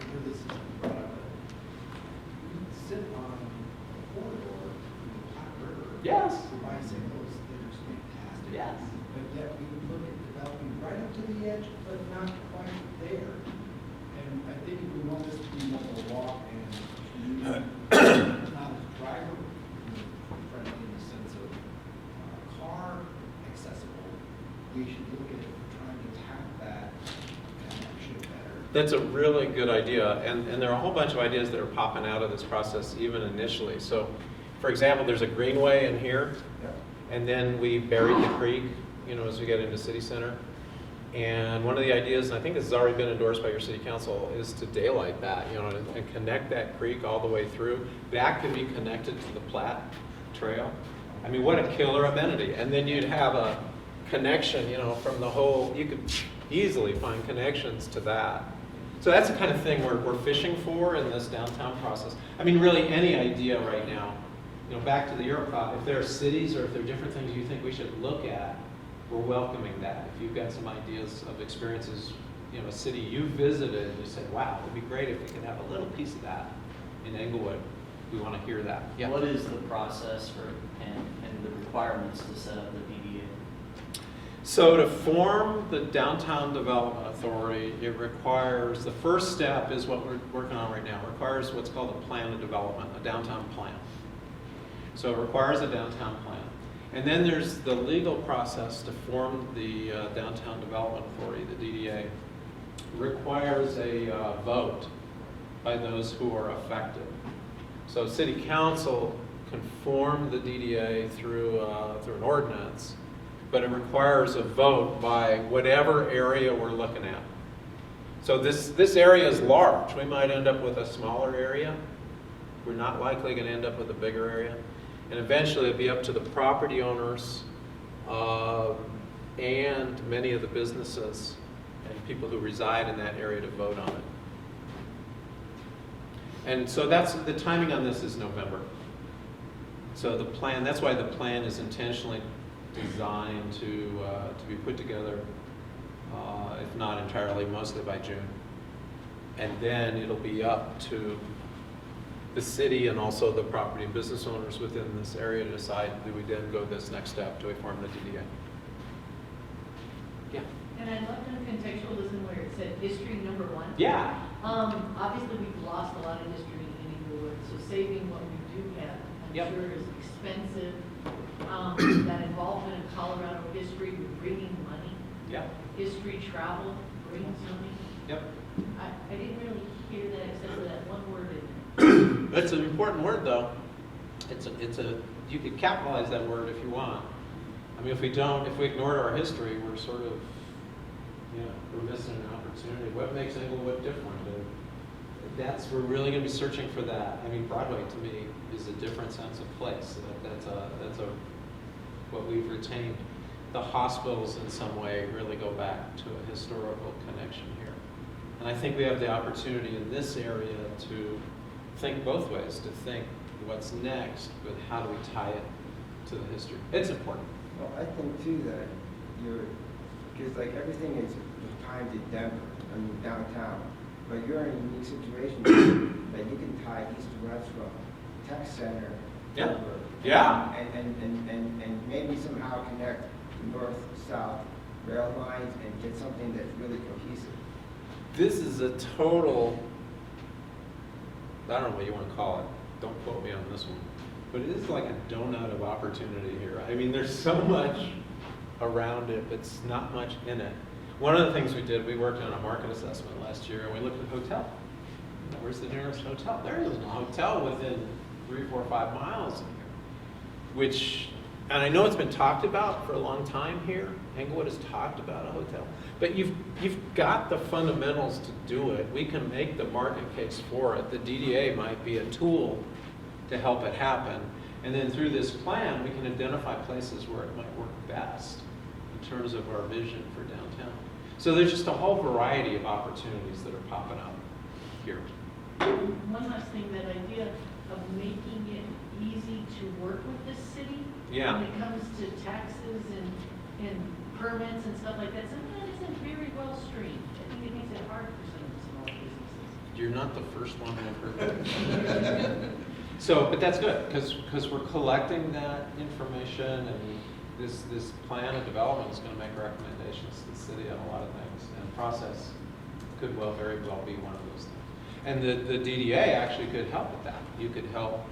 Speaker 5: know this isn't brought up, but you can sit on a corridor in the Platte River.
Speaker 1: Yes.
Speaker 5: For bicycles that are fantastic.
Speaker 1: Yes.
Speaker 5: But yet we would look at developing right up to the edge, but not quite there. And I think if we want this to be more of a walk and not as driver friendly in the sense of car accessible, we should look at trying to tap that connection better.
Speaker 1: That's a really good idea. And there are a whole bunch of ideas that are popping out of this process even initially. So, for example, there's a greenway in here, and then we buried the creek, you know, as we get into city center. And one of the ideas, and I think this has already been endorsed by your city council, is to daylight that, you know, and connect that creek all the way through. That could be connected to the Platte Trail. I mean, what a killer amenity. And then you'd have a connection, you know, from the whole, you could easily find connections to that. So that's the kind of thing we're fishing for in this downtown process. I mean, really any idea right now, you know, back to the Europe thought, if there are cities or if there are different things you think we should look at, we're welcoming that. If you've got some ideas of experiences, you know, a city you visited and you said, wow, it'd be great if we could have a little piece of that in Englewood, we want to hear that. Yeah.
Speaker 6: What is the process for and the requirements to set up the DDA?
Speaker 1: So to form the Downtown Development Authority, it requires, the first step is what we're working on right now. It requires what's called a plan of development, a downtown plan. So it requires a downtown plan. And then there's the legal process to form the Downtown Development Authority, the DDA. It requires a vote by those who are affected. So City Council can form the DDA through an ordinance, but it requires a vote by whatever area we're looking at. So this area is large. We might end up with a smaller area. We're not likely going to end up with a bigger area. And eventually it'll be up to the property owners and many of the businesses and people who reside in that area to vote on it. And so that's the timing on this is November. So the plan, that's why the plan is intentionally designed to be put together, if not entirely, mostly by June. And then it'll be up to the city and also the property and business owners within this area to decide, do we then go this next step, do we form the DDA? Yeah.
Speaker 3: And I love the contextualism where it said history number 1.
Speaker 1: Yeah.
Speaker 3: Obviously, we've lost a lot of history in Englewood, so saving what we do have, I'm
Speaker 1: Yep.
Speaker 3: sure is expensive. That involvement in Colorado history, we're bringing money.
Speaker 1: Yeah.
Speaker 3: History travel brings money.
Speaker 1: Yep.
Speaker 3: I didn't really hear that except for that one word in there.
Speaker 1: It's an important word, though. You could capitalize that word if you want. I mean, if we ignored our history, we're sort of, we're missing an opportunity. What makes Englewood different? We're really going to be searching for that. I mean, Broadway to me is a different sense of place. That's what we've retained. The hospitals in some way really go back to a historical connection here. And I think we have the opportunity in this area to think both ways, to think what's next, but how do we tie it to the history? It's important.
Speaker 2: Well, I think too that because like everything is timed in Denver, I mean downtown, but you're in a unique situation that you can tie east to west from Tech Center,
Speaker 1: Yeah.
Speaker 2: Denver,
Speaker 1: Yeah.
Speaker 2: and maybe somehow connect north-south rail lines and get something that's really cohesive.
Speaker 1: This is a total, I don't know what you want to call it. Don't quote me on this one. But it is like a donut of opportunity here. I mean, there's so much around it, but it's not much in it. One of the things we did, we worked on a market assessment last year, and we looked at hotel. Where's the nearest hotel? There isn't a hotel within 3, 4, 5 miles of here. And I know it's been talked about for a long time here. Englewood has talked about a hotel. But you've got the fundamentals to do it. We can make the market case for it. The DDA might be a tool to help it happen. And then through this plan, we can identify places where it might work best in terms of our vision for downtown. So there's just a whole variety of opportunities that are popping up here.
Speaker 3: One last thing, that idea of making it easy to work with this city.
Speaker 1: Yeah.
Speaker 3: When it comes to taxes and permits and stuff like that, sometimes it isn't very well streamed. I think it makes it hard for some of the small businesses.
Speaker 1: You're not the first one I've heard. But that's good, because we're collecting that information, and this plan of development is going to make recommendations to the city on a lot of things, and process could very well be one of those things. And the DDA actually could help with that. You could help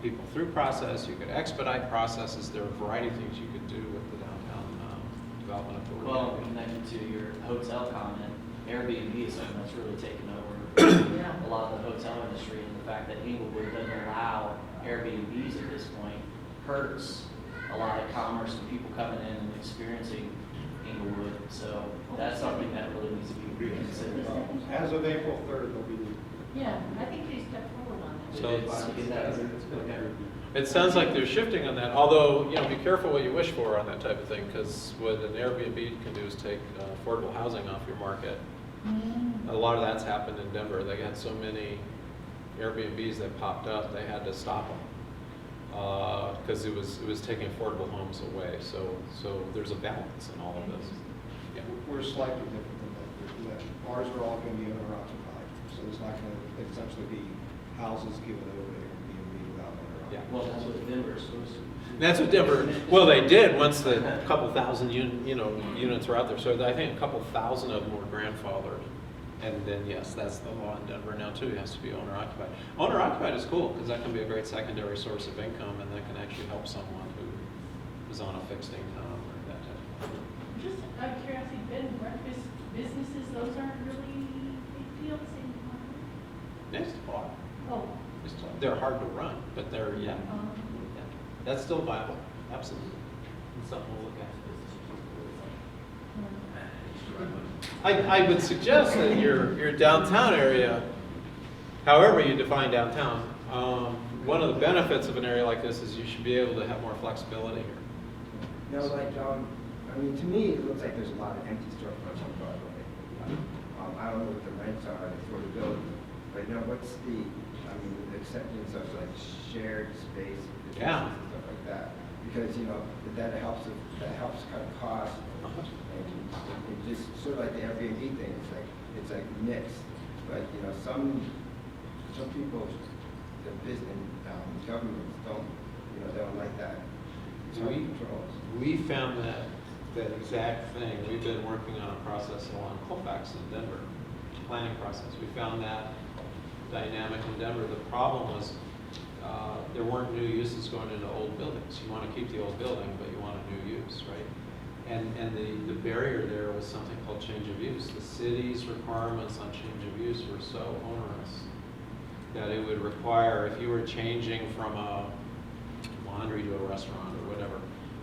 Speaker 1: people through process, you could expedite processes. There are a variety of things you could do with the Downtown Development Authority.
Speaker 6: Well, connected to your hotel comment, Airbnb is something that's really taken over
Speaker 3: Yeah.
Speaker 6: a lot of the hotel industry, and the fact that Englewood doesn't allow Airbnbs at this point hurts a lot of commerce and people coming in and experiencing
Speaker 5: As of April 3rd, they'll be.
Speaker 3: Yeah, I think they stepped forward on that.
Speaker 1: So it's-
Speaker 6: Get that approved? Okay.
Speaker 1: It sounds like they're shifting on that, although, be careful what you wish for on that type of thing, because what an Airbnb can do is take affordable housing off your market.
Speaker 3: Mm.
Speaker 1: A lot of that's happened in Denver. They had so many Airbnbs that popped up, they had to stop them. Because it was taking affordable homes away. So there's a balance in all of this. Yeah.
Speaker 5: We're slightly different than that. Ours are all going to be owner occupied, so it's not going to essentially be houses given over to Airbnb without owner
Speaker 1: Yeah.
Speaker 5: occupied.
Speaker 6: Well, that's what Denver is supposed to.
Speaker 1: That's what Denver, well, they did once the couple thousand units were out there. So I think a couple thousand of them were grandfathered. And then, yes, that's the law in Denver now too. It has to be owner occupied. Owner occupied is cool because that can be a great secondary source of income, and that can actually help someone who is on a fixed income or that type of thing.
Speaker 3: Just out of curiosity, bed and breakfast businesses, those aren't really big deals anymore.
Speaker 1: They still are.
Speaker 3: Oh.
Speaker 1: They're hard to run, but they're, yeah.
Speaker 3: Um,
Speaker 1: That's still viable, absolutely. It's something we'll look at. I would suggest that your downtown area, however you define downtown, one of the benefits of an area like this is you should be able to have more flexibility here.
Speaker 2: I mean, to me, it looks like there's a lot of empty storefronts on Broadway. I don't know what the rents are, the affordability, but what's the acceptance of like shared space,
Speaker 1: Yeah.
Speaker 2: and stuff like that? Because that helps cut costs, and it just sort of like the Airbnb thing. It's like mixed, but some people, the business governments don't like that. Controls.
Speaker 1: We found that exact thing. We've been working on a process along Colfax in Denver, planning process. We found that dynamic in Denver. The problem was there weren't new uses going into old buildings. You want to keep the old building, but you want a new use, right? And the barrier there was something called change of use. The city's requirements on change of use were so onerous that it would require, if you were changing from a laundry to a restaurant or whatever,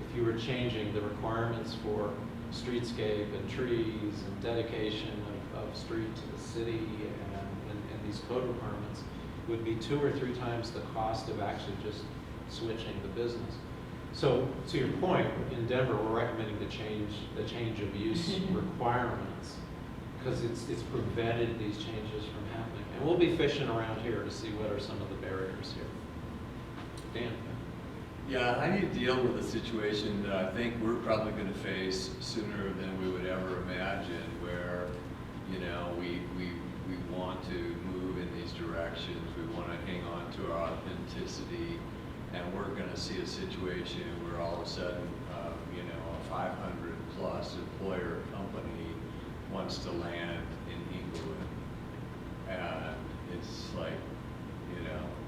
Speaker 1: if you were changing the requirements for streetscape and trees and dedication of street to the city and these code requirements, would be 2 or 3 times the cost of actually just switching the business. So to your point, in Denver, we're recommending the change of use requirements because it's prevented these changes from happening. And we'll be fishing around here to see what are some of the barriers here. Dan?
Speaker 7: Yeah, I need to deal with a situation that I think we're probably going to face sooner than we would ever imagine, where, we want to move in these directions, we want to hang on to our authenticity, and we're going to see a situation where all of a sudden, a 500+ employer company wants to land in Englewood, and it's like,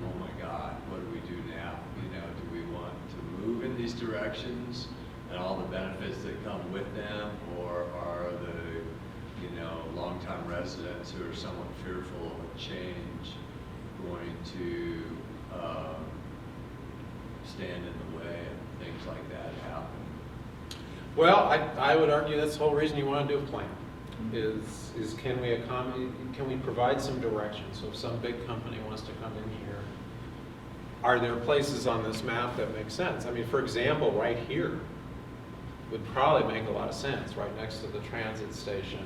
Speaker 7: oh my God, what do we do now? Do we want to move in these directions and all the benefits that come with them, or are the long-time residents who are somewhat fearful of change going to stand in the way and things like that happen?
Speaker 1: Well, I would argue that's the whole reason you want to do a plan. Is can we accommodate? Can we provide some direction? So if some big company wants to come in here, are there places on this map that make sense? I mean, for example, right here would probably make a lot of sense, right next to the transit station.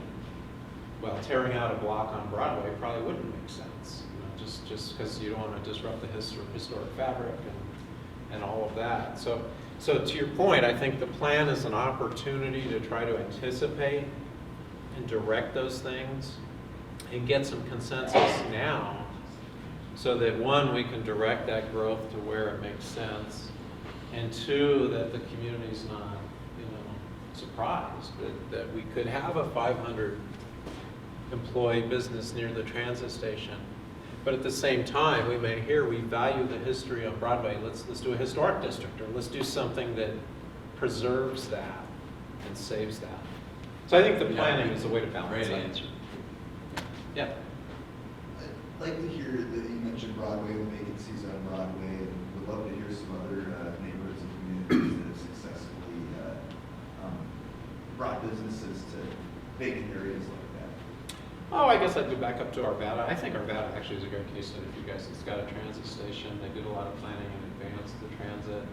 Speaker 1: Well, tearing out a block on Broadway probably wouldn't make sense, just because you don't want to disrupt the historic fabric and all of that. So to your point, I think the plan is an opportunity to try to anticipate and direct those things and get some consensus now so that, one, we can direct that growth to where it makes sense, and two, that the community's not, surprised that we could have a 500 employee business near the transit station. But at the same time, we may hear we value the history on Broadway. Let's do a historic district, or let's do something that preserves that and saves that. So I think the planning is a way to balance
Speaker 7: Great
Speaker 1: that.
Speaker 7: answer.
Speaker 1: Yeah.
Speaker 4: I'd like to hear that you mentioned Broadway, the vacancies on Broadway, and would love to hear some other neighborhoods and communities that have successfully brought businesses to vacant areas like that.
Speaker 1: Oh, I guess I'd go back up to Arvada. I think Arvada actually is a great case study for you guys. It's got a transit station. They did a lot of planning in advance of the transit.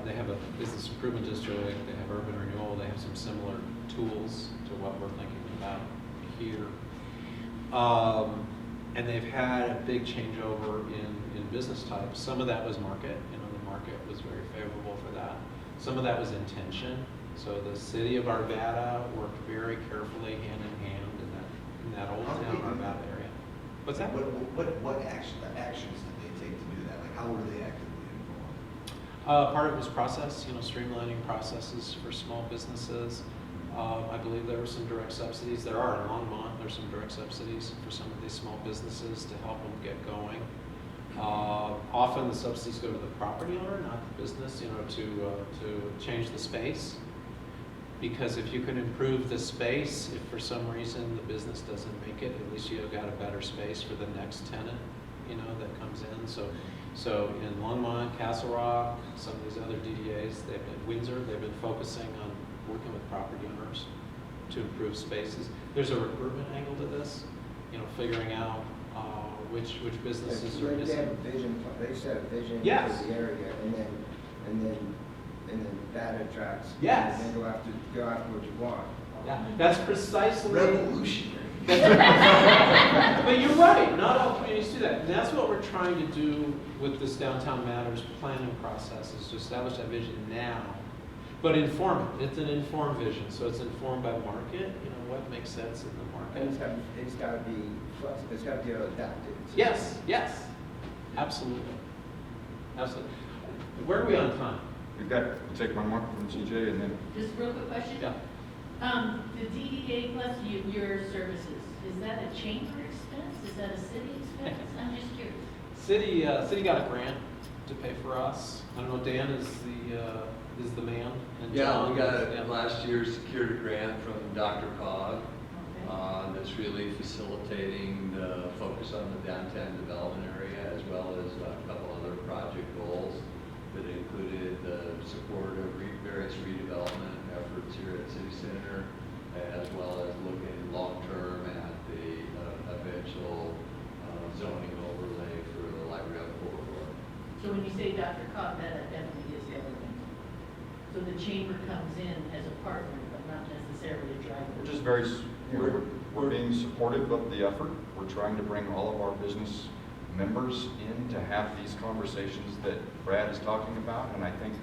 Speaker 1: They have a business improvement district. They have urban renewal. They have some similar tools to what we're thinking about here. And they've had a big changeover in business types. Some of that was market. The market was very favorable for that. Some of that was intention. So the city of Arvada worked very carefully hand in hand in that old town Arvada area. What's that?
Speaker 4: What actions did they take to do that? Like, how were they actively involved?
Speaker 1: Part of it was process, streamlining processes for small businesses. I believe there were some direct subsidies. There are in Longmont. There's some direct subsidies for some of these small businesses to help them get going. Often the subsidies go to the property owner, not the business, to change the space. Because if you can improve the space, if for some reason the business doesn't make it, at least you've got a better space for the next tenant, that comes in. So in Longmont, Castle Rock, some of these other DDAs, Windsor, they've been focusing on working with property owners to improve spaces. There's a recruitment angle to this, figuring out which businesses are
Speaker 2: They
Speaker 1: missing.
Speaker 2: have a vision, they set a vision
Speaker 1: Yes.
Speaker 2: for the area, and then that attracts.
Speaker 1: Yes.
Speaker 2: And then go after what you want.
Speaker 1: Yeah, that's precisely.
Speaker 4: Revolutionary.
Speaker 1: But you're right, not all communities do that. And that's what we're trying to do with this Downtown Matters planning process, is to establish that vision now, but inform it. It's an informed vision, so it's informed by market, what makes sense in the
Speaker 2: And
Speaker 1: market.
Speaker 2: it's got to be flexible, it's got to be adapted.
Speaker 1: Yes, absolutely. Absolutely. Where are we on time?
Speaker 8: We'll take one more from CJ and then.
Speaker 3: Just real quick question.
Speaker 1: Yeah.
Speaker 3: The DDA plus your services, is that a chamber expense? Is that a city expense? I'm just curious.
Speaker 1: City got a grant to pay for us. I don't know, Dan is the man. And
Speaker 7: Yeah,
Speaker 1: John
Speaker 7: we got
Speaker 1: is-
Speaker 7: it last year, secured a grant from Dr. Cog.
Speaker 3: Okay.
Speaker 7: That's really facilitating the focus on the downtown development area, as well as a couple other project goals that included the support of various redevelopment efforts here at City Center, as well as looking long-term at the eventual zoning overlay for the library up corridor.
Speaker 3: So when you say Dr. Cobb, that definitely is government. So the chamber comes in as a partner, but not necessarily a driver.
Speaker 8: We're just we're being supportive of the effort. We're trying to bring all of our business members in to have these conversations that Brad is talking about. And I think,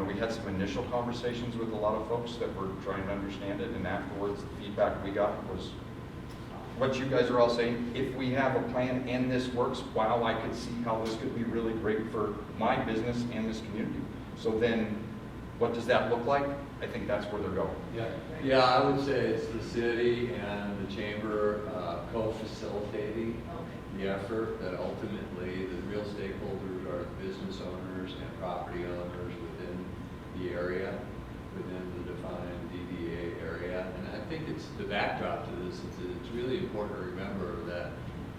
Speaker 8: we had some initial conversations with a lot of folks that were trying to understand it. And afterwards, the feedback we got was what you guys are all saying. If we have a plan and this works, wow, I could see how this could be really great for my business and this community. So then what does that look like? I think that's where they're going.
Speaker 7: Yeah, I would say it's the city and the chamber co-facilitating
Speaker 3: Okay.
Speaker 7: the effort, that ultimately the real stakeholders are business owners and property owners within the area, within the defined DDA area. And I think it's the backdrop to this, it's really important to remember that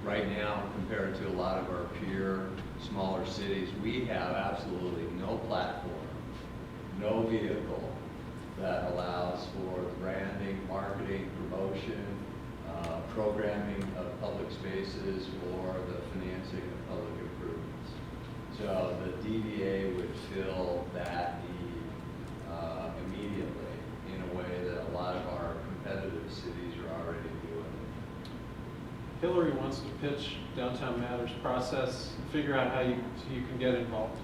Speaker 7: right now, compared to a lot of our peer smaller cities, we have absolutely no platform, no vehicle that allows for branding, marketing, promotion, programming of public spaces, or the financing of public improvements. So the DDA would fill that need immediately in a way that a lot of our competitive cities are already doing.
Speaker 1: Hillary wants to pitch Downtown Matters process, figure out how you can get involved.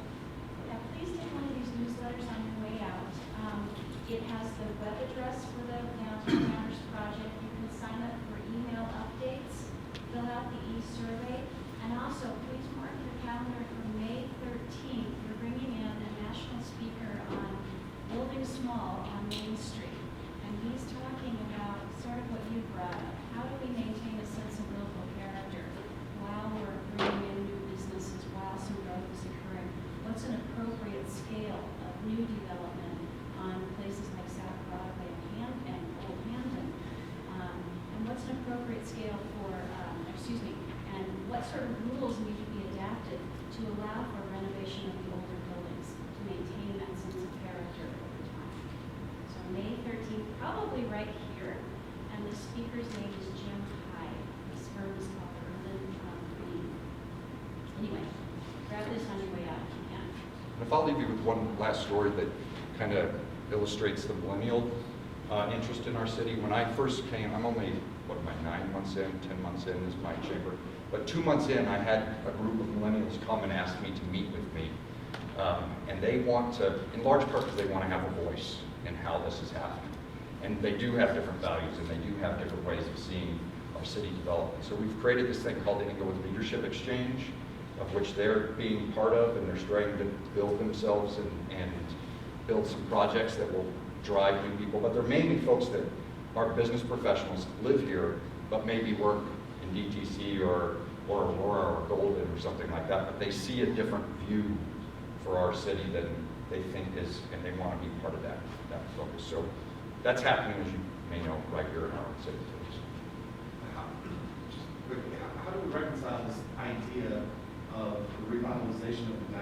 Speaker 9: Yeah, please take one of these newsletters on your way out. It has the web address for the Downtown Matters project. You can sign up for email updates, fill out the e-survey, and also please mark your calendar for May 13th. We're bringing in a national speaker on building small on Main Street. And he's talking about sort of what you brought up. How do we maintain a sense of local character while we're bringing in new businesses, while some growth is occurring? What's an appropriate scale of new development on places like South Broadway and Old Hampton? And what's an appropriate scale for, and what sort of rules need to be adapted to allow for renovation of the older buildings to maintain that sense of character over time? So May 13th, probably right here. speaker's name is Jim Hyde. His firm is called Urban Green. Anyway, grab this on your way out if you can.
Speaker 8: And if I'll leave you with one last story that kind of illustrates the millennial interest in our city. When I first came, I'm only, 9 months in, 10 months in is my chamber. But 2 months in, I had a group of millennials come and ask me to meet with me. And they want to, in large part because they want to have a voice in how this is happening. And they do have different values and they do have different ways of seeing our city develop. And so we've created this thing called the Englewood Leadership Exchange, of which they're being part of, and they're starting to build themselves and build some projects that will drive new people. But they're mainly folks that are business professionals, live here, but maybe work in DTC or Aurora or Golden or something like that. But they see a different view for our city than they think is, and they want to be part of that focus. So that's happening, as you may know, right here in our city.
Speaker 10: How do we reconcile this idea of the revitalization of the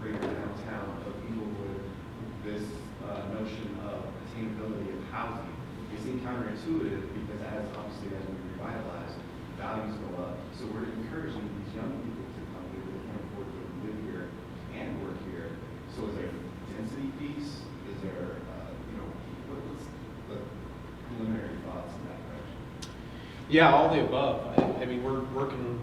Speaker 10: greater downtown of Englewood, this notion of attainability of housing? It seems counterintuitive because as we revitalize, values go up. So we're encouraging these young people to come here that can afford to live here and work here. So is there a density piece? Is there, what's the preliminary thoughts in that direction?
Speaker 1: Yeah, all the above. I mean, we're working,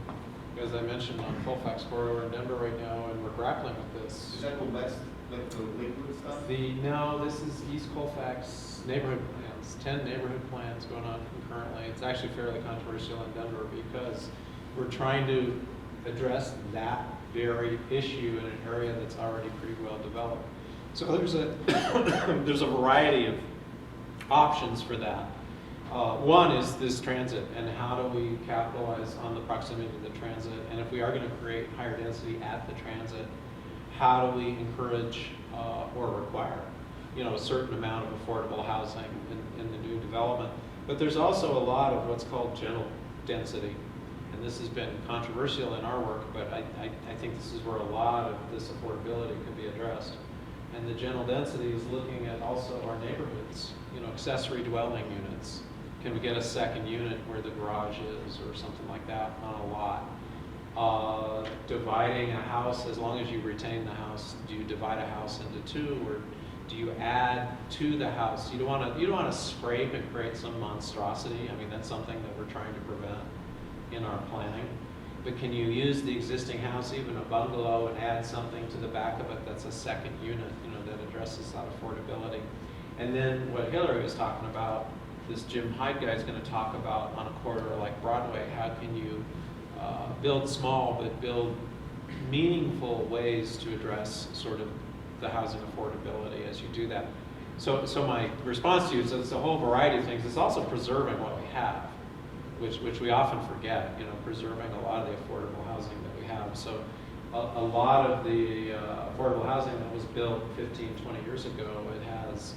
Speaker 1: as I mentioned, on Colfax corridor in Denver right now, and we're grappling with this.
Speaker 10: Is that the West, like the Lakewood stuff?
Speaker 1: No, this is East Colfax neighborhood plans, 10 neighborhood plans going on concurrently. It's actually fairly controversial in Denver because we're trying to address that very issue in an area that's already pretty well developed. So there's a variety of options for that. One is this transit, and how do we capitalize on the proximity to the transit? And if we are going to create higher density at the transit, how do we encourage or require, a certain amount of affordable housing in the new development? But there's also a lot of what's called general density, and this has been controversial in our work, but I think this is where a lot of this affordability could be addressed. And the general density is looking at also our neighborhoods, accessory dwelling units. Can we get a second unit where the garage is or something like that on a lot? Dividing a house, as long as you retain the house, do you divide a house into two, or do you add to the house? You don't want to scrape and create some monstrosity. I mean, that's something that we're trying to prevent in our planning. But can you use the existing house, even a bungalow, and add something to the back of it that's a second unit, that addresses that affordability? And then what Hillary was talking about, this Jim Hyde guy is going to talk about on a corridor like Broadway, how can you build small but build meaningful ways to address sort of the housing affordability as you do that. So my response to you is it's a whole variety of things. It's also preserving what we have, which we often forget, preserving a lot of the affordable housing that we have. So a lot of the affordable housing that was built 15, 20 years ago, it has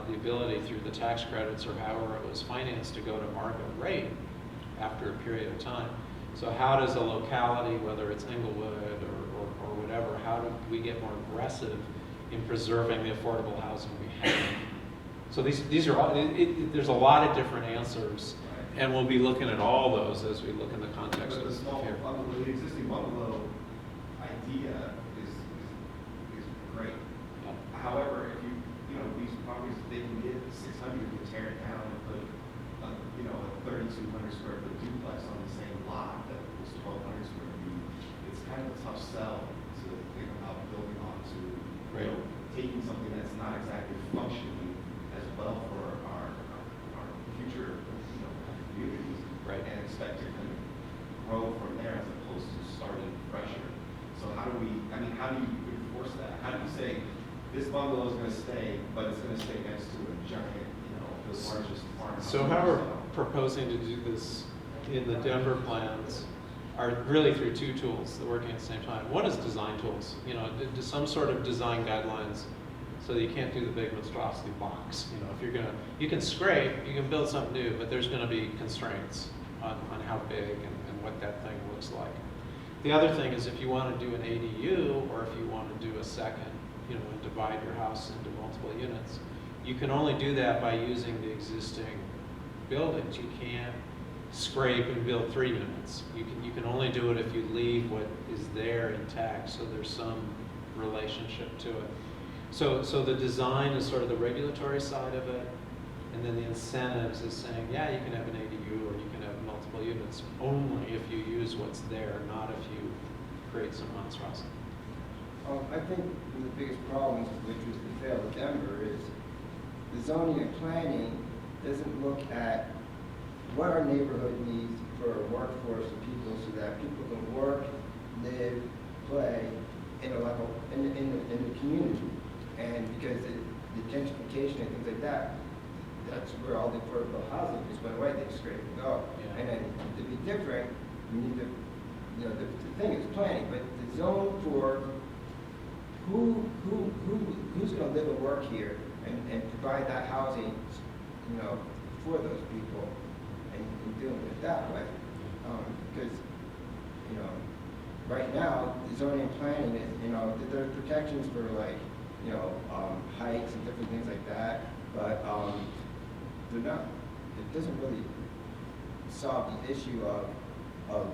Speaker 1: the ability through the tax credits or however it was financed to go to market rate after a period of time. So how does a locality, whether it's Englewood or whatever, how do we get more aggressive in preserving the affordable housing we have? So these are all, there's a lot of different answers, and we'll be looking at all those as we look in the context
Speaker 10: But
Speaker 1: of
Speaker 10: the small
Speaker 1: here.
Speaker 10: bungalow, the existing bungalow idea is great.
Speaker 1: Yeah.
Speaker 10: However, if these properties, they can get 600, you can tear it down and put, a 3,200 square foot duplex on the same lot that was 1,200 square feet. It's kind of a tough sell to think about building onto, taking something that's not exactly functioning as well for our future, communities, and expect to kind of grow from there as opposed to starting fresher. So how do you enforce that? How do you say, this bungalow is going to stay, but it's going to stay next to a giant, the largest farmhouse?
Speaker 1: So how we're proposing to do this in the Denver plans are really through two tools that are working at the same time. One is design tools, some sort of design guidelines so that you can't do the big monstrosity box. If you can scrape, you can build something new, but there's going to be constraints on how big and what that thing looks like. The other thing is if you want to do an ADU or if you want to do a second, and divide your house into multiple units, you can only do that by using the existing buildings. You can't scrape and build 3 units. You can only do it if you leave what is there intact, so there's some relationship to it. So the design is sort of the regulatory side of it, and then the incentives is saying, yeah, you can have an ADU or you can have multiple units only if you use what's there, not if you create some monstrosity.
Speaker 2: I think one of the biggest problems, which was the fail of Denver, is the zoning and planning doesn't look at what our neighborhood needs for a workforce of people so that people can work, live, play in a level in the community. And because the gentrification and things like that, that's where all the affordable housing just went away. They scraped and go.
Speaker 1: Yeah.
Speaker 2: And then to be different, we need to, the thing is planning, but the zone for who's going to live and work here and provide that housing, for those people and doing it that way. Because, right now, the zoning and planning is, there are protections for like, heights and different things like that, but they're not, it doesn't really solve the issue of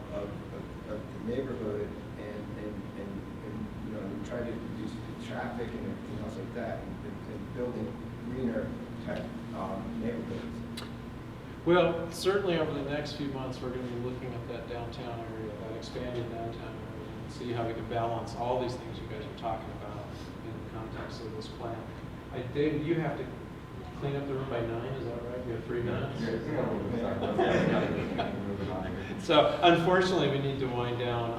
Speaker 2: the neighborhood and try to reduce the traffic and everything else like that and building greener type neighborhoods.
Speaker 1: Well, certainly over the next few months, we're going to be looking at that downtown area, that expanded downtown area, and see how we can balance all these things you guys are talking about in the context of this plan. David, you have to clean up the room by 9, is that right? You have 3 minutes? So unfortunately, we need to wind down.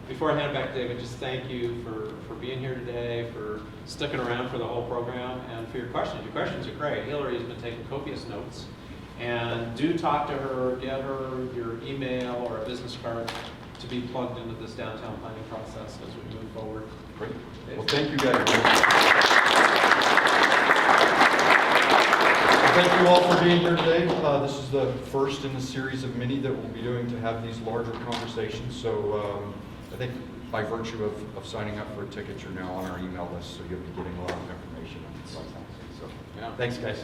Speaker 1: Before I hand it back to David, just thank you for being here today, for sticking around for the whole program, and for your questions. Your questions are great. Hillary has been taking copious notes. And do talk to her, get her your email or a business card to be plugged into this downtown planning process as we move forward.
Speaker 8: Great. Well, thank you guys. Thank you all for being here today. This is the first in a series of many that we'll be doing to have these larger conversations. So I think by virtue of signing up for a ticket, you're now on our email list, so you'll be getting a lot of information. So, yeah. Thanks, guys.